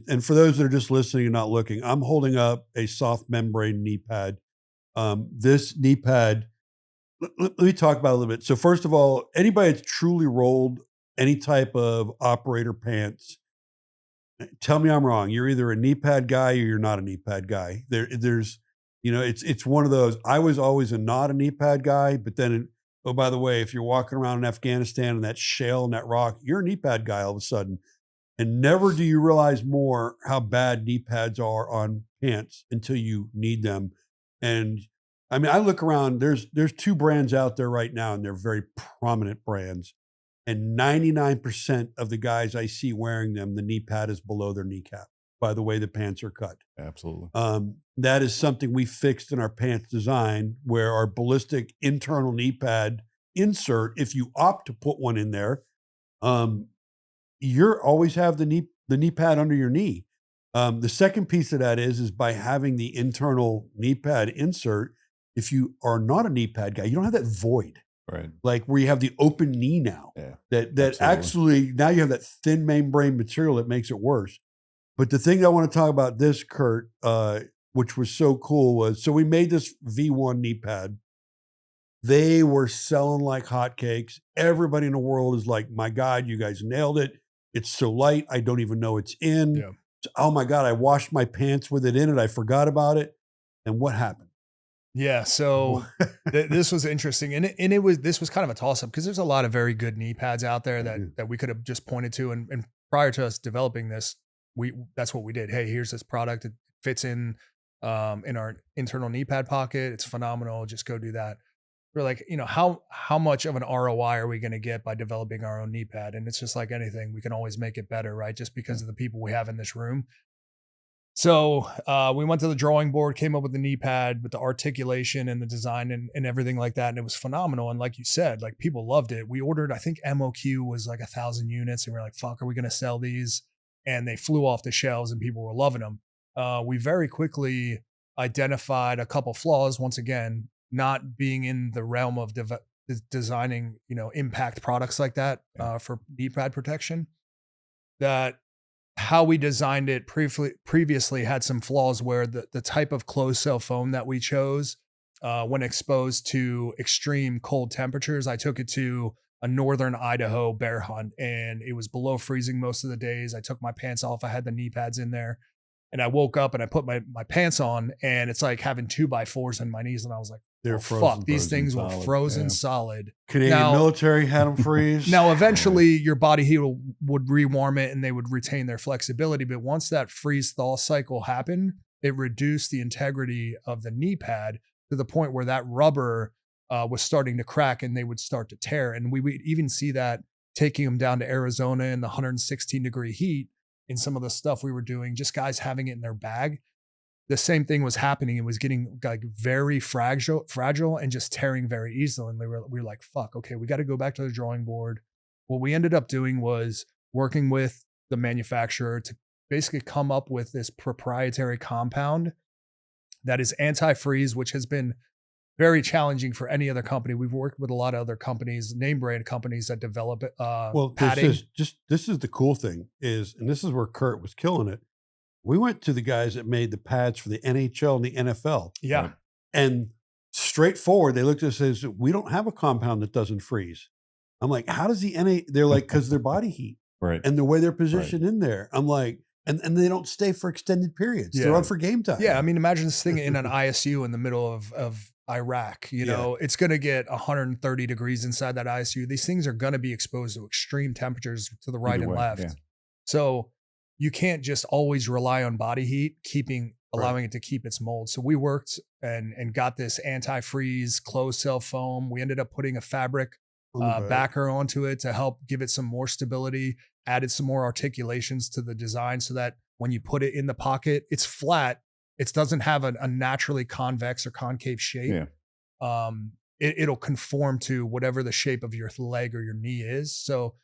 and for those that are just listening and not looking, I'm holding up a soft membrane knee pad. This knee pad, let me talk about it a little bit. So first of all, anybody that's truly rolled any type of operator pants, tell me I'm wrong. You're either a knee pad guy or you're not a knee pad guy. There's, it's one of those. I was always not a knee pad guy, but then, oh, by the way, if you're walking around in Afghanistan and that shale and that rock, you're a knee pad guy all of a sudden. And never do you realize more how bad knee pads are on pants until you need them. And I mean, I look around, there's 2 brands out there right now, and they're very prominent brands. And 99% of the guys I see wearing them, the knee pad is below their kneecap by the way the pants are cut. Absolutely. That is something we fixed in our pants design, where our ballistic internal knee pad insert, if you opt to put one in there, you're always have the knee pad under your knee. The second piece of that is by having the internal knee pad insert. If you are not a knee pad guy, you don't have that void, Right. like where you have the open knee now. Yeah. That Absolutely. actually now you have that thin membrane material that makes it worse. But the thing I want to talk about this, Kurt, which was so cool, was so we made this V1 knee pad. They were selling like hotcakes. Everybody in the world is like, "My God, you guys nailed it! It's so light, I don't even know it's in." Yeah. Oh my God, I washed my pants with it in it. I forgot about it. And what happened? Yeah, so this was interesting, and this was kind of a toss up because there's a lot of very good knee pads out there that we could have just pointed to, and prior to us developing this, that's what we did. Hey, here's this product. It fits in our internal knee pad pocket. It's phenomenal. Just go do that. We're like, how much of an ROI are we going to get by developing our own knee pad? And it's just like anything, we can always make it better, right? Just because of the people we have in this room. So we went to the drawing board, came up with the knee pad with the articulation and the design and everything like that. And it was phenomenal. And like you said, like people loved it. We ordered, I think MOQ was like 1,000 units, and we're like, fuck, are we going to sell these? And they flew off the shelves and people were loving them. We very quickly identified a couple flaws, once again, not being in the realm of designing, impact products like that for knee pad protection, that how we designed it previously had some flaws where the type of closed cell foam that we chose when exposed to extreme cold temperatures. I took it to a northern Idaho bear hunt, and it was below freezing most of the days. I took my pants off. I had the knee pads in there, and I woke up and I put my pants on, and it's like having 2x4s in my knees. And I was like, They're fuck, these things were solid. frozen solid. Canadian military had them freeze. Now, eventually your body heat would rewarm it and they would retain their flexibility. But once that freeze thaw cycle happened, it reduced the integrity of the knee pad to the point where that rubber was starting to crack and they would start to tear. And we would even see that taking them down to Arizona in the 116-degree heat in some of the stuff we were doing, just guys having it in their bag. The same thing was happening. It was getting like very fragile and just tearing very easily. And we were like, fuck, okay, we got to go back to the drawing board. What we ended up doing was working with the manufacturer to basically come up with this proprietary compound that is anti-freeze, which has been very challenging for any other company. We've worked with a lot of other companies, name brand companies that develop padding. This is the cool thing is, and this is where Kurt was killing it. We went to the guys that made the pads for the NHL and the NFL. Yeah. Right? And straightforward, they looked at us and said, we don't have a compound that doesn't freeze. I'm like, how does the they're like, because their body heat. Right. And the way they're positioned in there. I'm like, and they don't stay for extended periods. They're on for game time. Yeah. I mean, imagine this thing in an ISU in the middle of Iraq, it's going to get 130 degrees inside that ISU. These things are going to be exposed to extreme temperatures to the right and left. Yeah. So you can't just always rely on body heat, allowing it to keep its mold. So we worked and got this anti-freeze closed cell foam. We ended up putting a fabric backer onto it to help give it some more stability, added some more articulations to the design so that when you put it in the pocket, it's flat. It doesn't have a naturally convex or concave shape. Yeah. It'll conform to whatever the shape of your leg or your knee is. So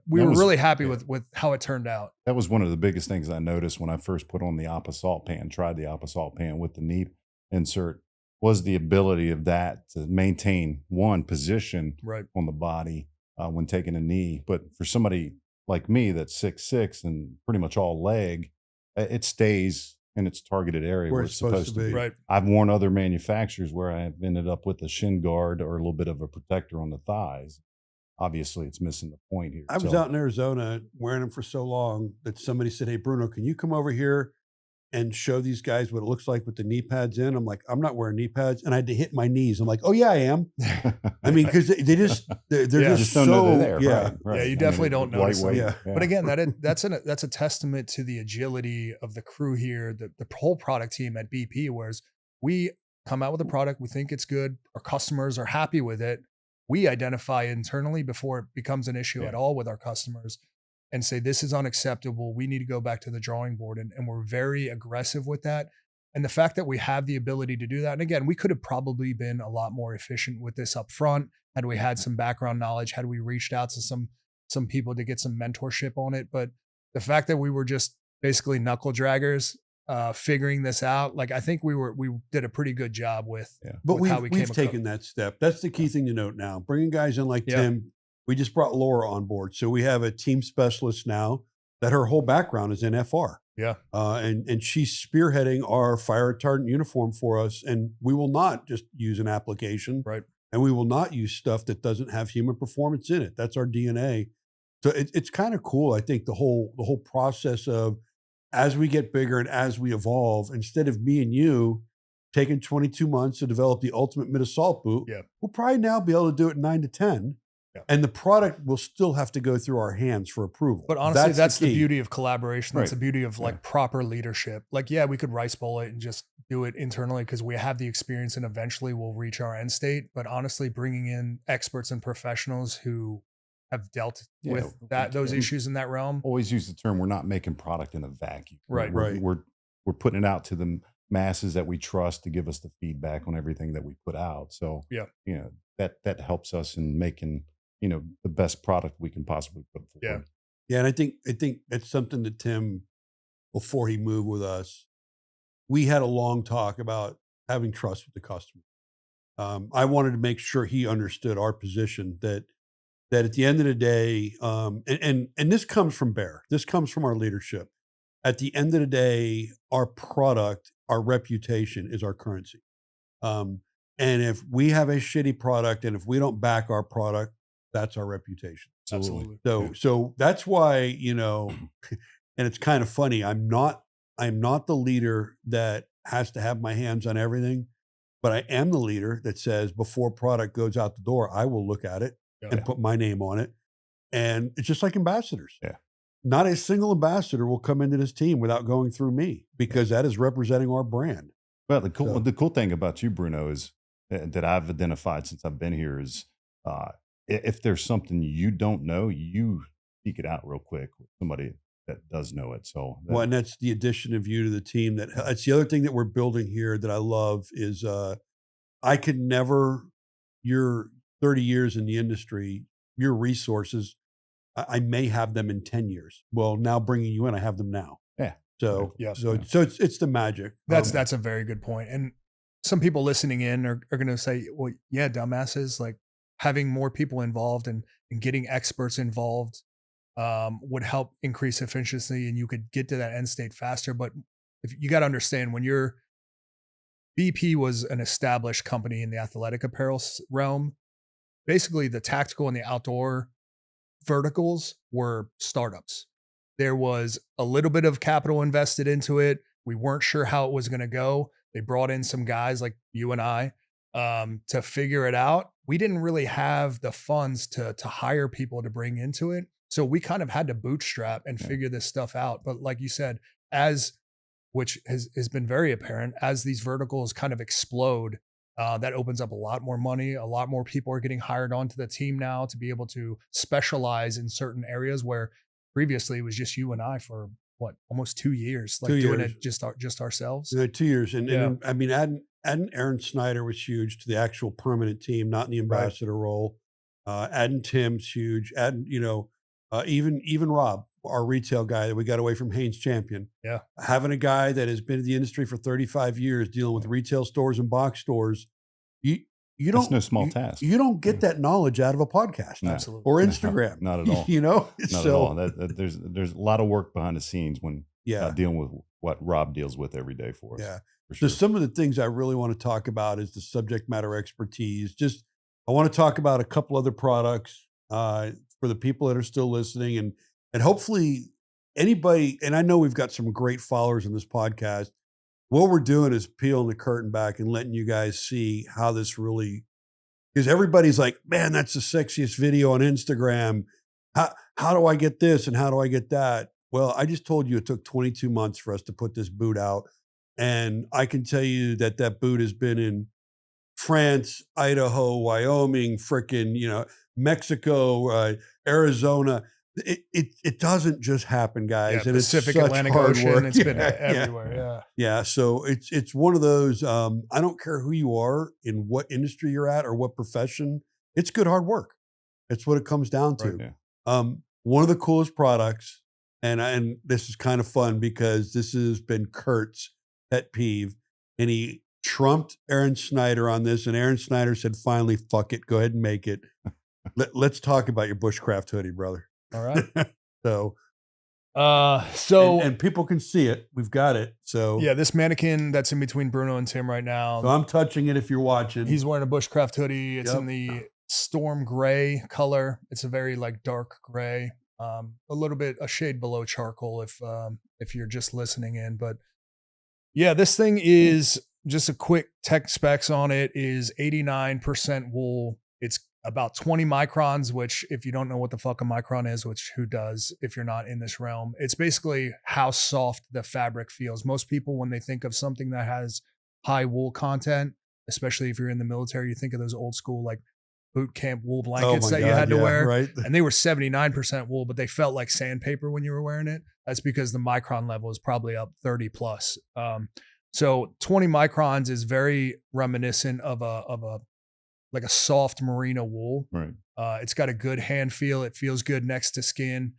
we were really happy with how it turned out. That was one of the biggest things I noticed when I first put on the Opasalt pan, tried the Opasalt pan with the knee insert, was the ability of that to maintain one position on the body when taking a knee. But for somebody like me that's 6'6" and pretty much all leg, it stays in its targeted area where it's supposed to be. Right. I've worn other manufacturers where I've ended up with a shin guard or a little bit of a protector on the thighs. Obviously, it's missing the point here. I was out in Arizona wearing them for so long that somebody said, hey, Bruno, can you come over here and show these guys what it looks like with the knee pads in. I'm like, I'm not wearing knee pads, and I had to hit my knees. I'm like, oh yeah, I am. I mean, because they're Yeah. just don't know so they're there. yeah. Right, right. Yeah, you I mean, definitely don't notice them. lightweight. Yeah. But again, that's a testament to the agility of the crew here, the whole product team at BP. Whereas we come out with a product, we think it's good, our customers are happy with it. We identify internally before it becomes an issue at all with our customers, and say this is unacceptable. We need to go back to the drawing board, and we're very aggressive with that. And the fact that we have the ability to do that, and again, we could have probably been a lot more efficient with this up front had we had some background knowledge, had we reached out to some people to get some mentorship on it. But the fact that we were just basically knuckle draggers figuring this out, like I think we did a pretty good job with. Yeah. But with how we've taken that step. That's the key thing to note now. Bringing guys in like Tim, we just brought Laura on board. So we have a team specialist now that her whole background is in FR. Yeah. And she's spearheading our fire retardant uniform for us. And we will not just use an application. Right. And we will not use stuff that doesn't have human performance in it. That's our DNA. So it's kind of cool. I think the whole process of, as we get bigger and as we evolve, instead of me and you taking 22 months to develop the ultimate mid-assault boot, we'll probably now be able to do it in 9 to 10. Yeah. And the product will still have to go through our hands for approval. But honestly, that's the beauty of collaboration. That's the beauty of like proper leadership. Like, yeah, we could rice bowl it and just do it internally because we have the experience and eventually we'll reach our end state. But honestly, bringing in experts and professionals who have dealt with those issues in that realm. Always use the term, we're not making product in a vacuum. Right. We're putting it out to the masses that we trust to give us the feedback on everything that we put out. So that helps us in making the best product we can possibly put forward. And I think it's something that Tim, before he moved with us, we had a long talk about having trust with the customer. I wanted to make sure he understood our position that at the end of the day, and this comes from Bear, this comes from our leadership. At the end of the day, our product, our reputation is our currency. And if we have a shitty product and if we don't back our product, that's our reputation. Absolutely. So that's why, and it's kind of funny. I'm not the leader that has to have my hands on everything, but I am the leader that says before product goes out the door, I will look at it and put my name on it. And it's just like ambassadors. Yeah. Not a single ambassador will come into this team without going through me because that is representing our brand. Well, the cool thing about you, Bruno, is that I've identified since I've been here is if there's something you don't know, you seek it out real quick with somebody that does know it. So and that's the addition of you to the team. That's the other thing that we're building here that I love is I could never, your 30 years in the industry, your resources, I may have them in 10 years. Well, now bringing you in, I have them now. Yeah. So it's the magic. That's a very good point. And some people listening in are going to say, well, yeah, dumbasses, like having more people involved and getting experts involved would help increase efficiency and you could get to that end state faster. But if you got to understand, when BP was an established company in the athletic apparel realm, basically the tactical and the outdoor verticals were startups. There was a little bit of capital invested into it. We weren't sure how it was going to go. They brought in some guys like you and I to figure it out. We didn't really have the funds to hire people to bring into it. So we kind of had to bootstrap and figure this stuff out. But like you said, which has been very apparent, as these verticals kind of explode, that opens up a lot more money. A lot more people are getting hired onto the team now to be able to specialize in certain areas where previously it was just you and I for almost 2 years, doing it just ourselves. 2 years. And I mean, adding Aaron Snyder was huge to the actual permanent team, not in the ambassador role. Adding Tim's huge. Adding, even Rob, our retail guy that we got away from Haynes Champion. Yeah. Having a guy that has been in the industry for 35 years dealing with retail stores and box stores, you don't. It's no small task. You don't get that knowledge out of a podcast. No. Absolutely. Or Instagram. Not at all. Not at all. There's a lot of work behind the scenes when dealing with what Rob deals with every day for us. Yeah. For sure. So some of the things I really want to talk about is the subject matter expertise. I want to talk about a couple other products for the people that are still listening and hopefully anybody, and I know we've got some great followers in this podcast. What we're doing is peeling the curtain back and letting you guys see how this really, because everybody's like, man, that's the sexiest video on Instagram. How do I get this and how do I get that? Well, I just told you it took 22 months for us to put this boot out. And I can tell you that that boot has been in France, Idaho, Wyoming, frickin', Mexico, Arizona. It doesn't just happen, guys. Yeah, and Pacific, it's such Atlantic hard Ocean. work. It's been everywhere. Yeah. Yeah. So it's one of those, I don't care who you are, in what industry you're at or what profession, it's good hard work. It's what it comes down to. Right, yeah. One of the coolest products, and this is kind of fun because this has been Kurt's pet peeve, and he trumped Aaron Snyder on this, and Aaron Snyder said, finally, fuck it, go ahead and make it. Let's talk about your Bushcraft hoodie, brother. All right. So people can see it. We've got it. So yeah, this mannequin that's in between Bruno and Tim right now. So I'm touching it if you're watching. He's wearing a Bushcraft hoodie. It's in the storm gray color. It's a very like dark gray, a little bit a shade below charcoal if you're just listening in. But yeah, this thing is just a quick tech specs on it is 89% wool. It's about 20 microns, which if you don't know what the fuck a micron is, which who does if you're not in this realm, it's basically how soft the fabric feels. Most people, when they think of something that has high wool content, especially if you're in the military, you think of those old school like boot camp wool blankets that you had to wear. Right. And they were 79% wool, but they felt like sandpaper when you were wearing it. That's because the micron level is probably up 30 plus. So 20 microns is very reminiscent of a like a soft merino wool. Right. It's got a good hand feel. It feels good next to skin.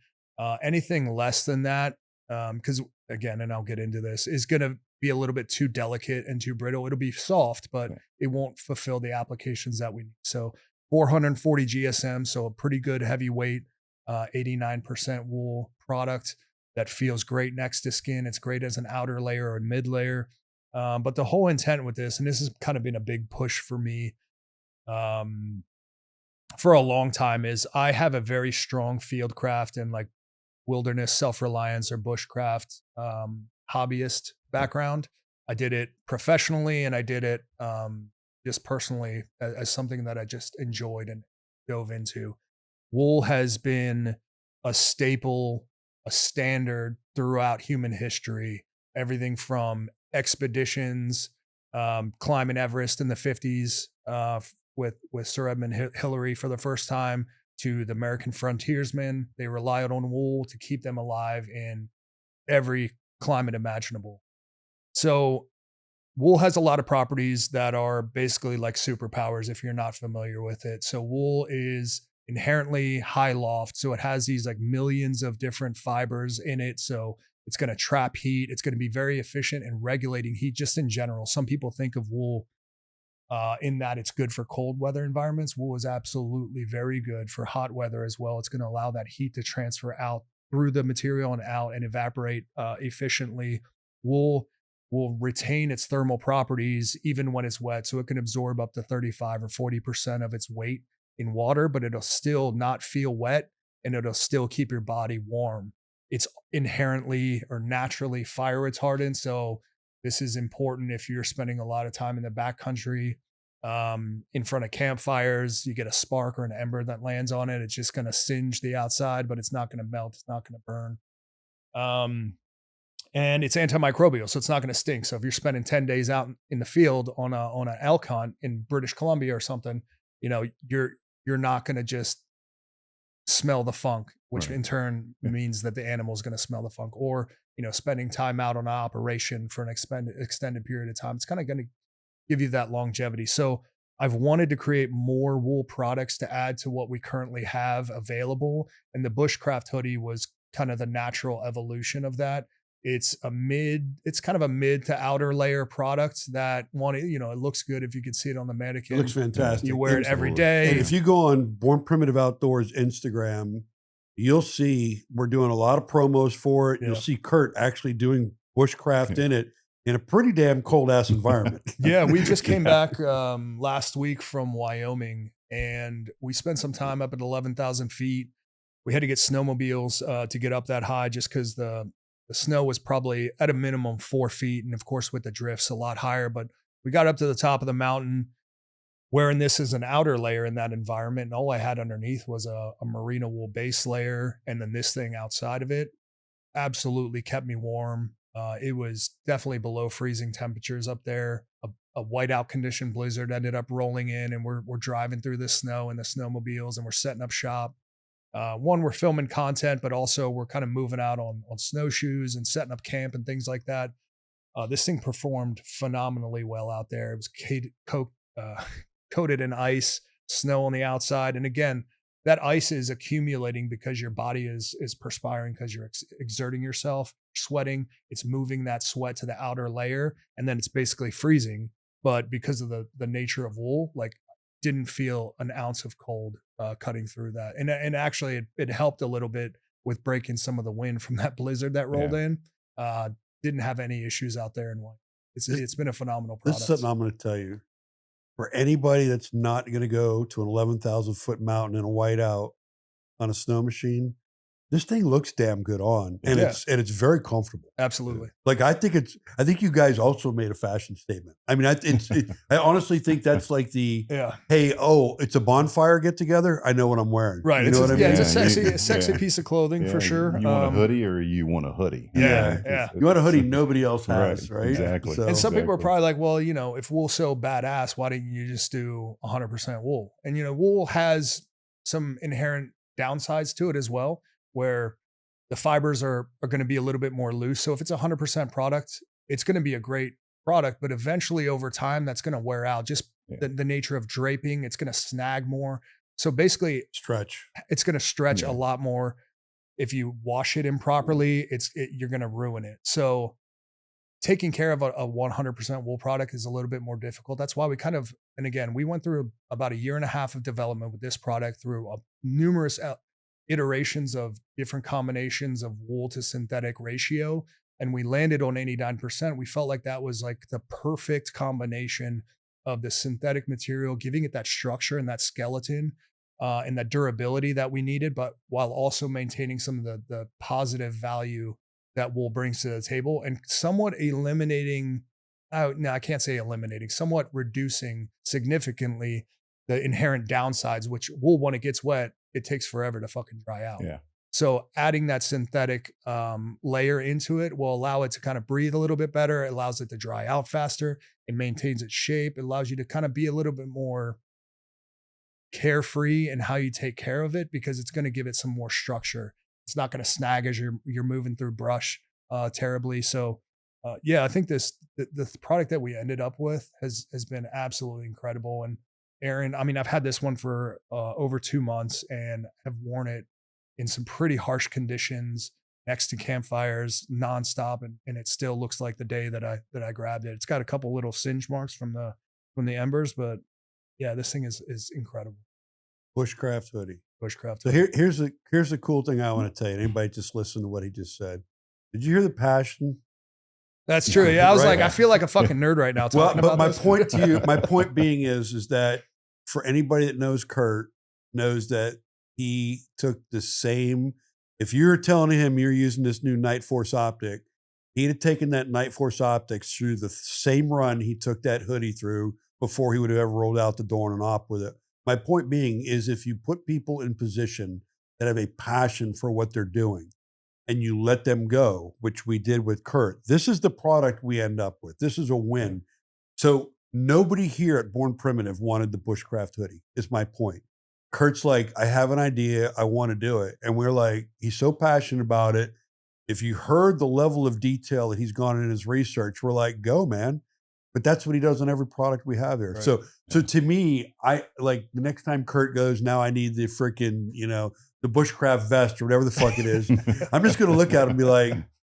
Anything less than that, because again, and I'll get into this, is going to be a little bit too delicate and too brittle. It'll be soft, but it won't fulfill the applications that we need. So 440 GSM, so a pretty good heavyweight, 89% wool product that feels great next to skin. It's great as an outer layer or mid layer. But the whole intent with this, and this has kind of been a big push for me for a long time, is I have a very strong field craft and like wilderness self-reliance or bushcraft hobbyist background. I did it professionally and I did it just personally as something that I just enjoyed and dove into. Wool has been a staple, a standard throughout human history. Everything from expeditions, climbing Everest in the 50s with Sir Edmund Hillary for the first time, to the American frontiersmen. They relied on wool to keep them alive in every climate imaginable. So wool has a lot of properties that are basically like superpowers if you're not familiar with it. So wool is inherently high loft. So it has these like millions of different fibers in it. So it's going to trap heat. It's going to be very efficient in regulating heat just in general. Some people think of wool in that it's good for cold weather environments. Wool is absolutely very good for hot weather as well. It's going to allow that heat to transfer out through the material and out and evaporate efficiently. Wool will retain its thermal properties even when it's wet. So it can absorb up to 35 or 40% of its weight in water, but it'll still not feel wet and it'll still keep your body warm. It's inherently or naturally fire retardant. So this is important if you're spending a lot of time in the backcountry, in front of campfires. You get a spark or an ember that lands on it. It's just going to singe the outside, but it's not going to melt. It's not going to burn. And it's antimicrobial, so it's not going to stink. So if you're spending 10 days out in the field on an elk hunt in British Columbia or something, you're not going to just smell the funk, which in turn means that the animal is going to smell the funk. Or spending time out on an operation for an extended period of time, it's kind of going to give you that longevity. So I've wanted to create more wool products to add to what we currently have available. And the Bushcraft hoodie was kind of the natural evolution of that. It's kind of a mid to outer layer product that it looks good if you can see it on the mannequin. It looks fantastic. You wear it every day. And if you go on Born Primitive Outdoors Instagram, you'll see we're doing a lot of promos for it. You'll see Kurt actually doing bushcraft in it in a pretty damn cold ass environment. Yeah, we just came back last week from Wyoming and we spent some time up at 11,000 feet We had to get snowmobiles to get up that high just because the snow was probably at a minimum 4 feet. And of course, with the drifts, a lot higher. But we got up to the top of the mountain wearing this as an outer layer in that environment. And all I had underneath was a merino wool base layer. And then this thing outside of it absolutely kept me warm. It was definitely below freezing temperatures up there. A whiteout condition blizzard ended up rolling in, and we're driving through the snow in the snowmobiles, and we're setting up shop. One, we're filming content, but also we're kind of moving out on snowshoes and setting up camp and things like that. This thing performed phenomenally well out there. It was coated in ice, snow on the outside. And again, that ice is accumulating because your body is perspiring because you're exerting yourself, sweating. It's moving that sweat to the outer layer, and then it's basically freezing. But because of the nature of wool, like, didn't feel an ounce of cold cutting through that. And actually it helped a little bit with breaking some of the wind from that blizzard that rolled in. Didn't have any issues out there in one. It's been a phenomenal product. This is something I'm going to tell you. For anybody that's not going to go to an 11,000 foot mountain in a whiteout on a snow machine, this thing looks damn good on, and it's very comfortable. Absolutely. Like, I think you guys also made a fashion statement. I mean, I honestly think that's like the, hey, it's a bonfire get together. I know what I'm wearing. Right. You know what I mean? It's a sexy piece of clothing for sure. You want a hoodie or you want a hoodie? Yeah. You want a hoodie nobody else has, right? Exactly. So, and some people are probably like, well, if wool's so badass, why didn't you just do 100% wool? And, wool has some inherent downsides to it as well, where the fibers are going to be a little bit more loose. So if it's 100% product, it's going to be a great product, but eventually over time, that's going to wear out. Just the nature of draping, it's going to snag more. So basically it's going to stretch a lot more. If you wash it improperly, you're going to ruin it. So taking care of a 100% wool product is a little bit more difficult. That's why and again, we went through about 1.5 years of development with this product through numerous iterations of different combinations of wool to synthetic ratio, and we landed on 89%. We felt like that was like the perfect combination of the synthetic material, giving it that structure and that skeleton and that durability that we needed, but while also maintaining some of the positive value that wool brings to the table, and somewhat eliminating, I can't say eliminating, somewhat reducing significantly the inherent downsides, which wool, when it gets wet, it takes forever to fucking dry out. Yeah. So adding that synthetic layer into it will allow it to kind of breathe a little bit better. It allows it to dry out faster. It maintains its shape. It allows you to kind of be a little bit more carefree in how you take care of it, because it's going to give it some more structure. It's not going to snag as you're moving through brush terribly. So I think the product that we ended up with has been absolutely incredible. And Aaron, I mean, I've had this one for over 2 months and have worn it in some pretty harsh conditions next to campfires nonstop. And it still looks like the day that I grabbed it. It's got a couple little singe marks from the embers, but yeah, this thing is incredible. Bushcraft hoodie. Bushcraft. So here's the cool thing I want to tell you. Anybody just listen to what he just said. Did you hear the passion? That's true. Yeah, I was like, I feel like a fucking nerd right now talking about my this. point to you, my point being is that for anybody that knows Kurt, knows that he took the same. If you're telling him you're using this new Night Force optic, he'd have taken that Night Force optics through the same run he took that hoodie through before he would have ever rolled out the door on an op with it. My point being is, if you put people in position that have a passion for what they're doing and you let them go, which we did with Kurt, this is the product we end up with. This is a win. So nobody here at Born Primitive wanted the Bushcraft hoodie, is my point. Kurt's like, I have an idea. I want to do it. And we're like, he's so passionate about it. If you heard the level of detail that he's gone in his research, we're like, go, man. But that's what he does on every product we have here. Right. So to me, I like the next time Kurt goes, now I need the freaking, the Bushcraft vest or whatever the fuck it is. I'm just going to look at him and be like,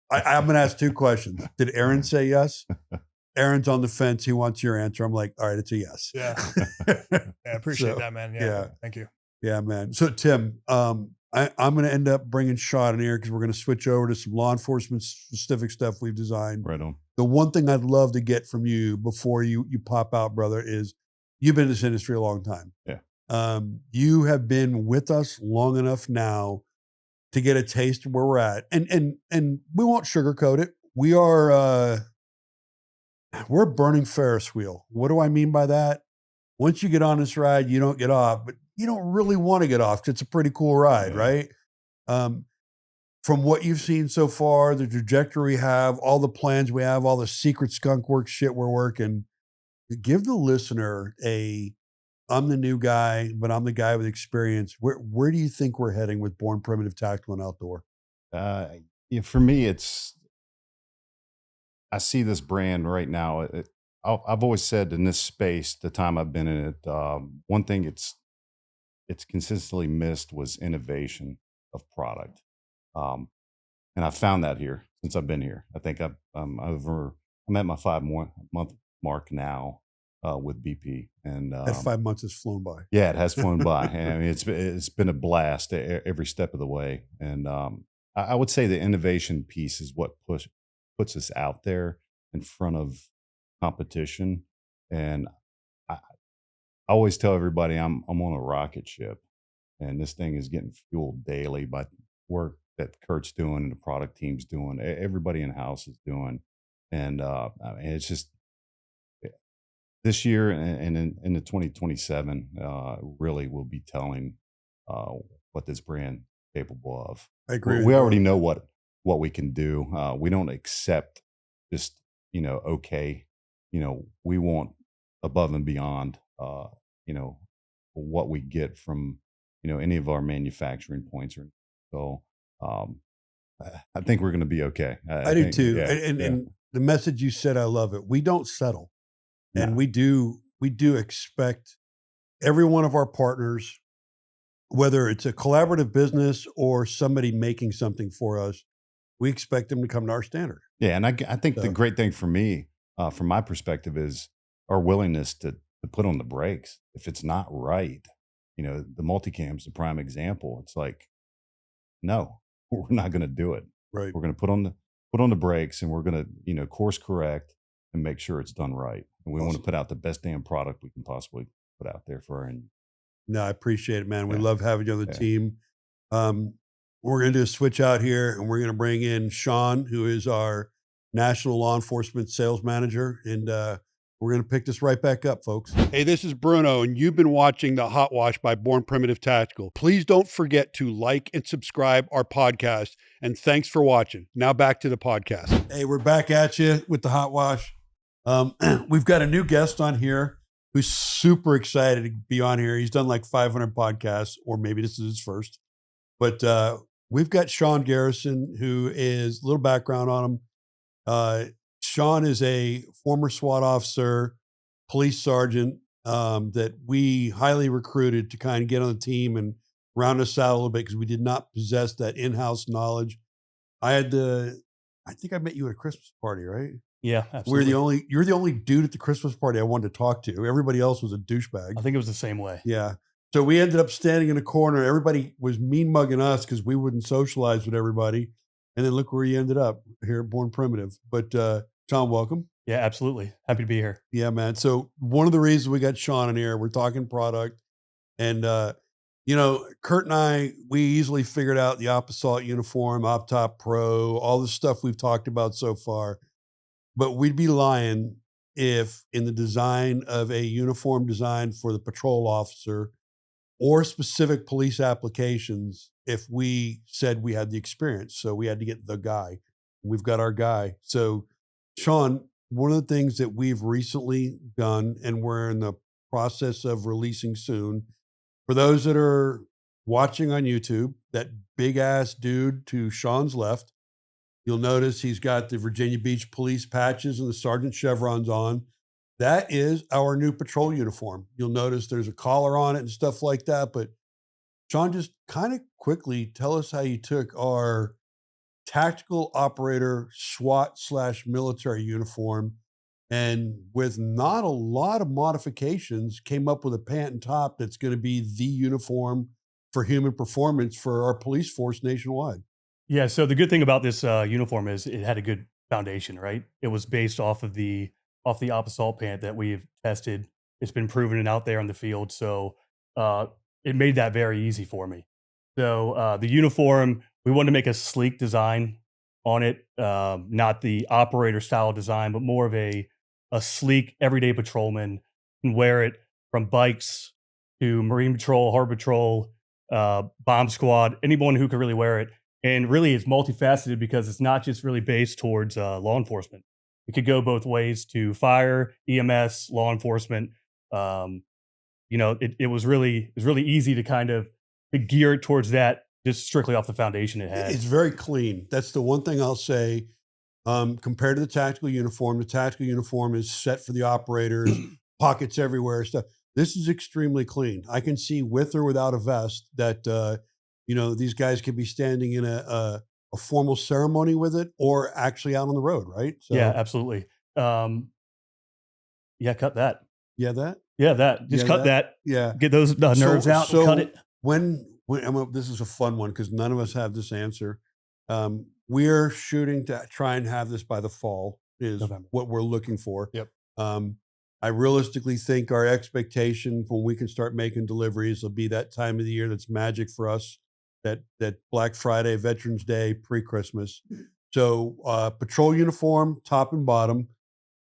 I'm going to ask 2 questions. Did Aaron say yes? Aaron's on the fence. He wants your answer. I'm like, all right, it's a yes. Yeah. I appreciate that, man. Yeah. Thank you. Yeah, man. So Tim, I'm going to end up bringing Sean in here because we're going to switch over to some law enforcement specific stuff we've designed. Right on. The one thing I'd love to get from you before you pop out, brother, is you've been in this industry a long time. Yeah. You have been with us long enough now to get a taste of where we're at. And we won't sugarcoat it. We're a burning Ferris wheel. What do I mean by that? Once you get on this ride, you don't get off, but you don't really want to get off because it's a pretty cool ride, right? From what you've seen so far, the trajectory we have, all the plans we have, all the secret skunk work shit we're working, give the listener I'm the new guy, but I'm the guy with experience. Where do you think we're heading with Born Primitive Tactical and Outdoor? For me, I see this brand right now. I've always said in this space, the time I've been in it, one thing it's consistently missed was innovation of product. And I found that here since I've been here. I think I'm at my 5-month mark now with BP, and That 5 months has flown by. yeah, it has flown by. And I mean, it's been a blast every step of the way. And I would say the innovation piece is what puts us out there in front of competition. And I always tell everybody I'm on a rocket ship, and this thing is getting fueled daily by work that Kurt's doing and the product team's doing, everybody in house is doing. And I mean, it's just this year and in the 2027 really will be telling what this brand is capable of. I agree. We already know what we can do. We don't accept just, okay, we want above and beyond, what we get from, any of our manufacturing points. So I think we're going to be okay. I do think, too. yeah, And the message you said, I love it. We don't settle. And No. we do expect every one of our partners, whether it's a collaborative business or somebody making something for us, we expect them to come to our standard. Yeah, and I think the So- great thing for me, from my perspective, is our willingness to put on the brakes if it's not right. The multicam is a prime example. It's like, no, we're not going to do it. Right. We're going to put on the brakes, and we're going to course correct and make sure it's done right. And we want to Awesome. put out the best damn product we can possibly put out there for our end. No, I appreciate it, man. We Yeah. love having you on the Yeah. team. We're going to do a switch out here, and we're going to bring in Sean, who is our National Law Enforcement Sales Manager. And we're going to pick this right back up, folks. Hey, this is Bruno, and you've been watching the Hot Wash by Born Primitive Tactical. Please don't forget to like and subscribe our podcast. And thanks for watching. Now back to the podcast. Hey, we're back at you with the Hot Wash. We've got a new guest on here who's super excited to be on here. He's done like 500 podcasts, or maybe this is his first. But we've got Sean Garrison, who is a little background on him. Sean is a former SWAT officer, police sergeant that we highly recruited to kind of get on the team and round us out a little bit because we did not possess that in-house knowledge. I think I met you at a Christmas party, right? Yeah, absolutely. You're the only dude at the Christmas party I wanted to talk to. Everybody else was a douchebag. I think it was the same way. Yeah. So we ended up standing in a corner. Everybody was mean mugging us because we wouldn't socialize with everybody. And then look where you ended up here at Born Primitive. But Sean, welcome. Yeah, absolutely. Happy to be here. Yeah, man. So one of the reasons we got Sean in here, we're talking product. And, Kurt and I, we easily figured out the Op-Assault uniform, Op-Top Pro, all the stuff we've talked about so far. But we'd be lying if in the design of a uniform designed for the patrol officer or specific police applications, if we said we had the experience. So we had to get the guy. We've got our guy. So Sean, one of the things that we've recently done, and we're in the process of releasing soon, for those that are watching on YouTube, that big ass dude to Sean's left, you'll notice he's got the Virginia Beach police patches and the sergeant chevrons on. That is our new patrol uniform. You'll notice there's a collar on it and stuff like that. But Sean, just kind of quickly tell us how you took our tactical operator SWAT/military uniform and with not a lot of modifications came up with a pant and top that's going to be the uniform for human performance for our police force nationwide. Yeah. So the good thing about this uniform is it had a good foundation, right? It was based off the Op-Assault pant that we've tested. It's been proven and out there on the field. So it made that very easy for me. So the uniform, we wanted to make a sleek design on it, not the operator style design, but more of a sleek everyday patrolman can wear it from bikes to Marine Patrol, Harbor Patrol, bomb squad, anyone who can really wear it. And really, it's multifaceted because it's not just really based towards law enforcement. It could go both ways to fire, EMS, law enforcement. It was really easy to kind of to gear it towards that, just strictly off the foundation it had. It's very clean. That's the one thing I'll say. Compared to the tactical uniform is set for the operators, pockets everywhere, stuff. This is extremely clean. I can see with or without a vest that these guys could be standing in a formal ceremony with it, or actually out on the road, right? So, Yeah, absolutely. Yeah, cut that. Yeah, that. Yeah, that. Just Yeah, cut that. Yeah. Get those nerves out and cut it. When this is a fun one because none of us have this answer. We're shooting to try and have this by the fall is November. what we're looking for. Yep. I realistically think our expectation when we can start making deliveries will be that time of the year that's magic for us, that Black Friday, Veterans Day, pre-Christmas. So patrol uniform, top and bottom.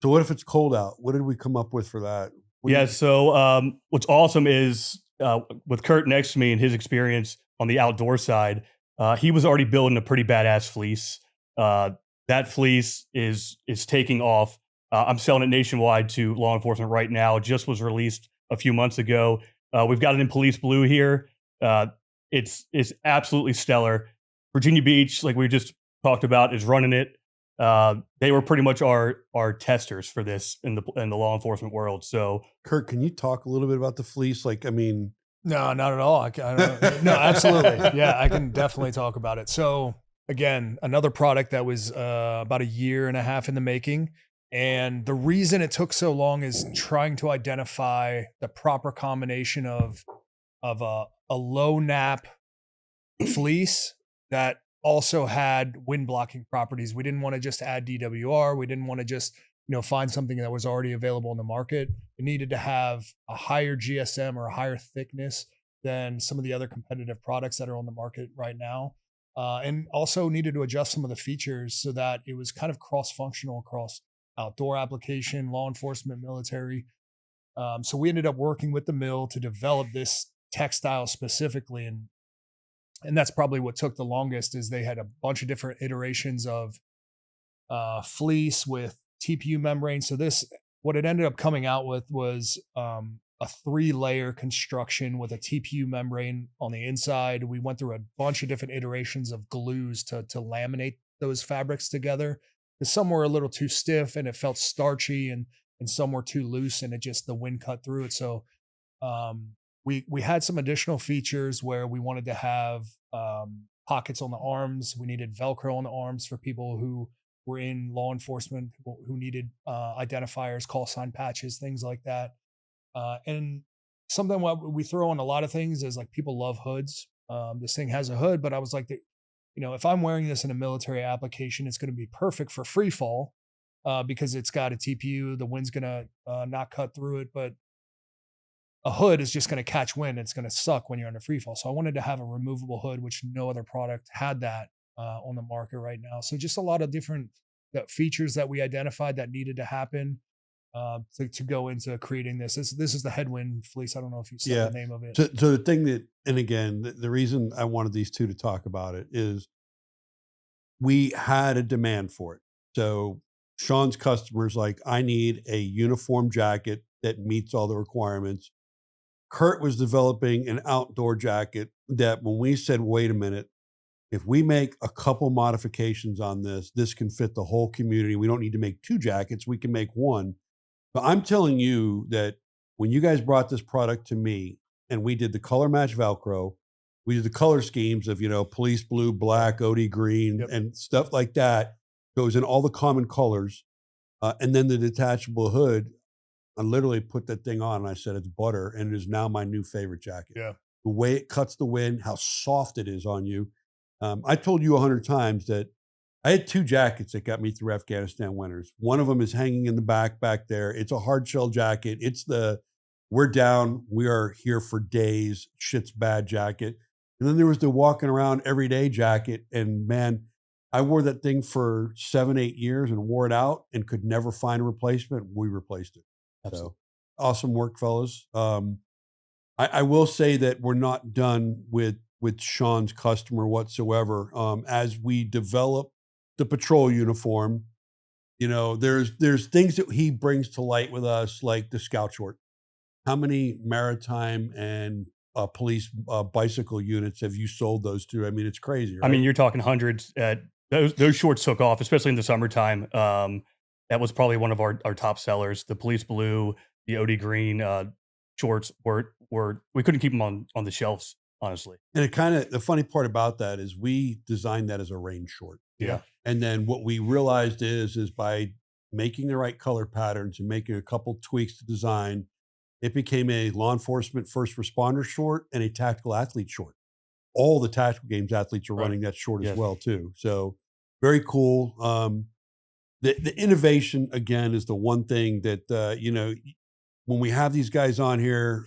So what if it's cold out? What did we come up with for that? So what's awesome is with Kurt next to me and his experience on the outdoor side, he was already building a pretty badass fleece. That fleece is taking off. I'm selling it nationwide to law enforcement right now. It just was released a few months ago. We've got it in police blue here. It's absolutely stellar. Virginia Beach, like we just talked about, is running it. They were pretty much our testers for this in the law enforcement world. So, Kurt, can you talk a little bit about the fleece? No, not at all. No, absolutely. Yeah, I can definitely talk about it. So again, another product that was about a year and a half in the making. And the reason it took so long is trying to identify the proper combination of a low nap fleece that also had wind blocking properties. We didn't want to just add DWR. We didn't want to just find something that was already available in the market. It needed to have a higher GSM or a higher thickness than some of the other competitive products that are on the market right now. And also needed to adjust some of the features so that it was kind of cross-functional across outdoor application, law enforcement, military. So we ended up working with the mill to develop this textile specifically. And that's probably what took the longest is they had a bunch of different iterations of fleece with TPU membrane. So what it ended up coming out with was a 3-layer construction with a TPU membrane on the inside. We went through a bunch of different iterations of glues to laminate those fabrics together. Because some were a little too stiff and it felt starchy, and some were too loose and the wind cut through it. So we had some additional features where we wanted to have pockets on the arms. We needed Velcro on the arms for people who were in law enforcement, who needed identifiers, call sign patches, things like that. And something what we throw on a lot of things is like people love hoods. This thing has a hood, but I was like, if I'm wearing this in a military application, it's going to be perfect for free fall because it's got a TPU. The wind's going to not cut through it, but a hood is just going to catch wind. It's going to suck when you're under free fall. So I wanted to have a removable hood, which no other product had that on the market right now. So just a lot of different features that we identified that needed to happen to go into creating this. This is the Headwind fleece. I don't know if you saw the name of it. So the thing that, and again, the reason I wanted these two to talk about it is we had a demand for it. So Sean's customers like, I need a uniform jacket that meets all the requirements. Kurt was developing an outdoor jacket that when we said, wait a minute, if we make a couple modifications on this can fit the whole community. We don't need to make 2 jackets. We can make 1. But I'm telling you that when you guys brought this product to me and we did the color match Velcro, we did the color schemes of, police blue, black, OD green, and stuff like that. Goes in all the common colors. And then the detachable hood, I literally put that thing on and I said, it's butter. And it is now my new favorite jacket. Yeah. The way it cuts the wind, how soft it is on you. I told you 100 times that I had 2 jackets that got me through Afghanistan winters. One of them is hanging in the back there. It's a hard shell jacket. It's we're down, we are here for days, shit's bad jacket. And then there was the walking around everyday jacket. And man, I wore that thing for 7, 8 years and wore it out and could never find a replacement. We replaced it. Absolutely. So awesome work, fellas. I will say that we're not done with Sean's customer whatsoever. As we develop the patrol uniform, you know, there's things that he brings to light with us, like the scout short. How many maritime and police bicycle units have you sold those to? I mean, it's crazy, right? I mean, you're talking hundreds. Those shorts took off, especially in the summertime. That was probably one of our top sellers. The police blue, the OD green shorts were we couldn't keep them on the shelves, honestly. And it kind of, the funny part about that is we designed that as a rain short. Yeah. And then what we realized is by making the right color patterns and making a couple tweaks to design, it became a law enforcement first responder short and a tactical athlete short. All the tactical games athletes are Right. running that short as Yes. well too. So very cool. The innovation again is the one thing that you know, when we have these guys on here,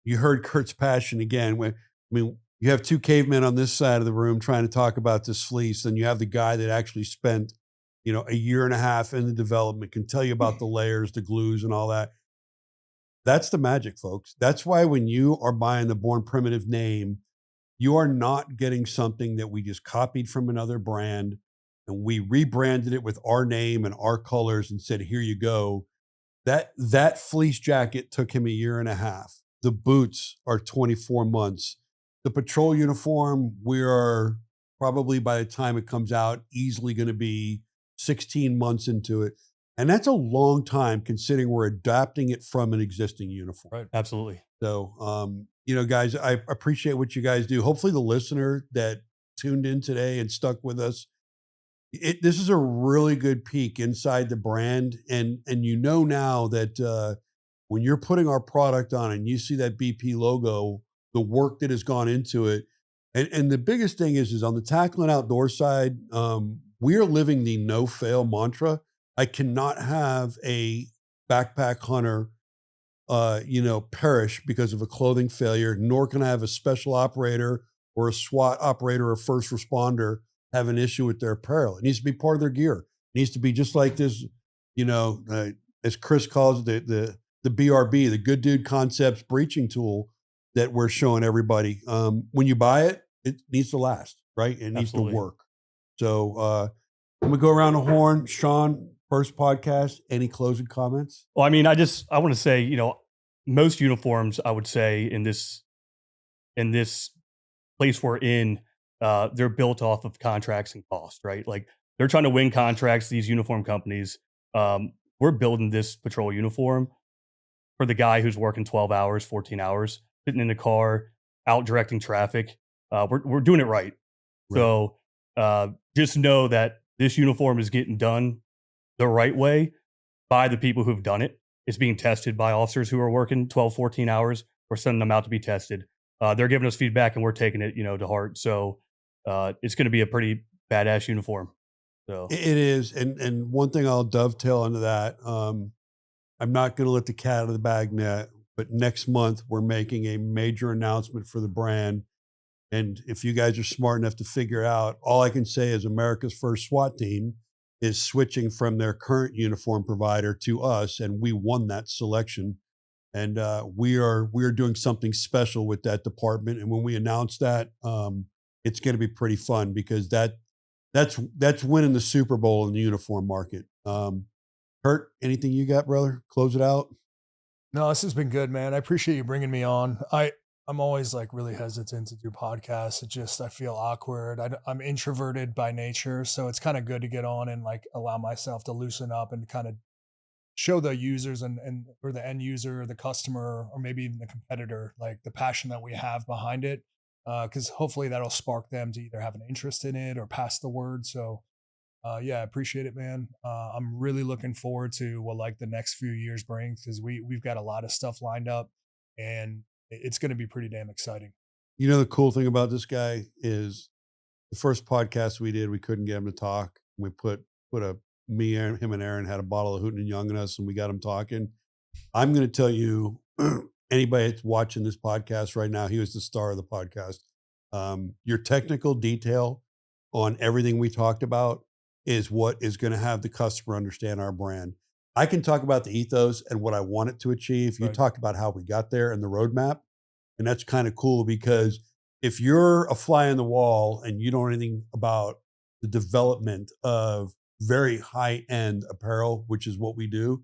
you heard Kurt's passion again. I mean, you have two cavemen on this side of the room trying to talk about this fleece, and you have the guy that actually spent, you know, a year and a half in the development, can tell you about the layers, the glues, and all that. That's the magic, folks. That's why when you are buying the Born Primitive name, you are not getting something that we just copied from another brand and we rebranded it with our name and our colors and said, here you go. That fleece jacket took him a year and a half. The boots are 24 months. The patrol uniform, we are probably, by the time it comes out, easily going to be 16 months into it. And that's a long time considering we're adapting it from an existing uniform. Right. Absolutely. So, you know, guys, I appreciate what you guys do. Hopefully the listener that tuned in today and stuck with us, this is a really good peek inside the brand. And you know now that when you're putting our product on and you see that BP logo, the work that has gone into it. And the biggest thing is on the tackle and outdoor side, we are living the no fail mantra. I cannot have a backpack hunter, you know, perish because of a clothing failure, nor can I have a special operator or a SWAT operator or first responder have an issue with their apparel. It needs to be part of their gear. It needs to be just like this, you know, as Chris calls it, the BRB, the Good Dude Concepts breaching tool that we're showing everybody. When you buy it, it needs to last, right? It needs Absolutely. to work. So I'm gonna go around the horn. Sean, first podcast, any closing comments? Well, I mean, I want to say, you know, most uniforms, I would say in this place we're in, they're built off of contracts and cost, right? Like they're trying to win contracts, these uniform companies. We're building this patrol uniform for the guy who's working 12 hours, 14 hours, sitting in the car, out directing traffic. We're doing it right. So just know that this uniform is getting done the right way by the people who've done it. It's being tested by officers who are working 12, 14 hours. We're sending them out to be tested. They're giving us feedback and we're taking it, you know, to heart. So it's going to be a pretty badass uniform. So It is. And one thing I'll dovetail into that, I'm not going to let the cat out of the bag net, but next month we're making a major announcement for the brand. And if you guys are smart enough to figure out, all I can say is America's first SWAT team is switching from their current uniform provider to us, and we won that selection. And we are doing something special with that department. And when we announce that, it's going to be pretty fun because that's winning the Super Bowl in the uniform market. Kurt, anything you got, brother? Close it out. No, this has been good, man. I appreciate you bringing me on. I'm always like really hesitant to do podcasts. I feel awkward. I'm introverted by nature, so it's kind of good to get on and like allow myself to loosen up and kind of show the users and or the end user or the customer or maybe even the competitor like the passion that we have behind it, because hopefully that'll spark them to either have an interest in it or pass the word. So yeah, I appreciate it, man. I'm really looking forward to what like the next few years brings because we've got a lot of stuff lined up and it's going to be pretty damn exciting. You know, the cool thing about this guy is the first podcast we did, we couldn't get him to talk. We put him and Aaron had a bottle of Hooten and Young in us and we got him talking. I'm going to tell you, anybody that's watching this podcast right now, he was the star of the podcast. Your technical detail on everything we talked about is what is going to have the customer understand our brand. I can talk about the ethos and what I want it to achieve. You talked about how we got there and the roadmap. And that's kind of cool because if you're a fly on the wall and you don't know anything about the development of very high-end apparel, which is what we do,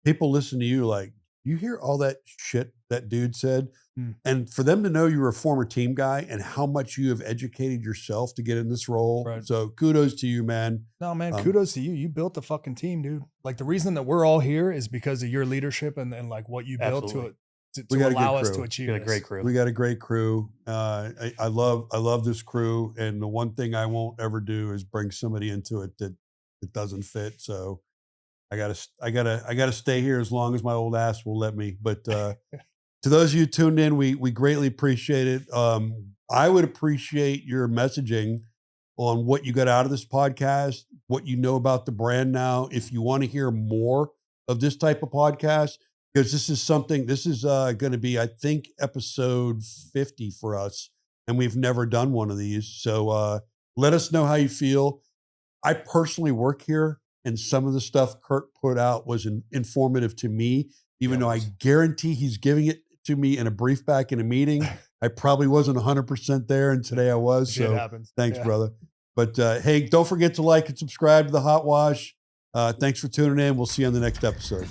people listen to you like, you hear all that shit that dude said? And for them to know you were a former team guy and how much you have educated yourself to get in this role. Right. So kudos to you, man. No, man, kudos to you. You built the fucking team, dude. Like the reason that we're all here is because of your leadership and like what you built to allow us to achieve. We got a great crew. We got a great crew. I love this crew. And the one thing I won't ever do is bring somebody into it that doesn't fit. So I gotta stay here as long as my old ass will let me. But to those of you tuned in, we greatly appreciate it. I would appreciate your messaging on what you got out of this podcast, what you know about the brand now. If you want to hear more of this type of podcast, because this is going to be, I think, episode 50 for us, and we've never done one of these. So let us know how you feel. I personally work here, and some of the stuff Kurt put out was informative to me, even though I guarantee he's giving it to me in a brief back in a meeting. I probably wasn't 100% there, and today I was. Shit so happens. Thanks, brother. But hey, don't forget to like and subscribe to the Hot Wash. Thanks for tuning in. We'll see you on the next episode.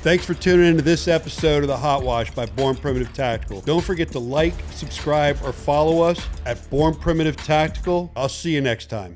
Thanks for tuning into this episode of the Hot Wash by Born Primitive Tactical. Don't forget to like, subscribe, or follow us at Born Primitive Tactical. I'll see you next time.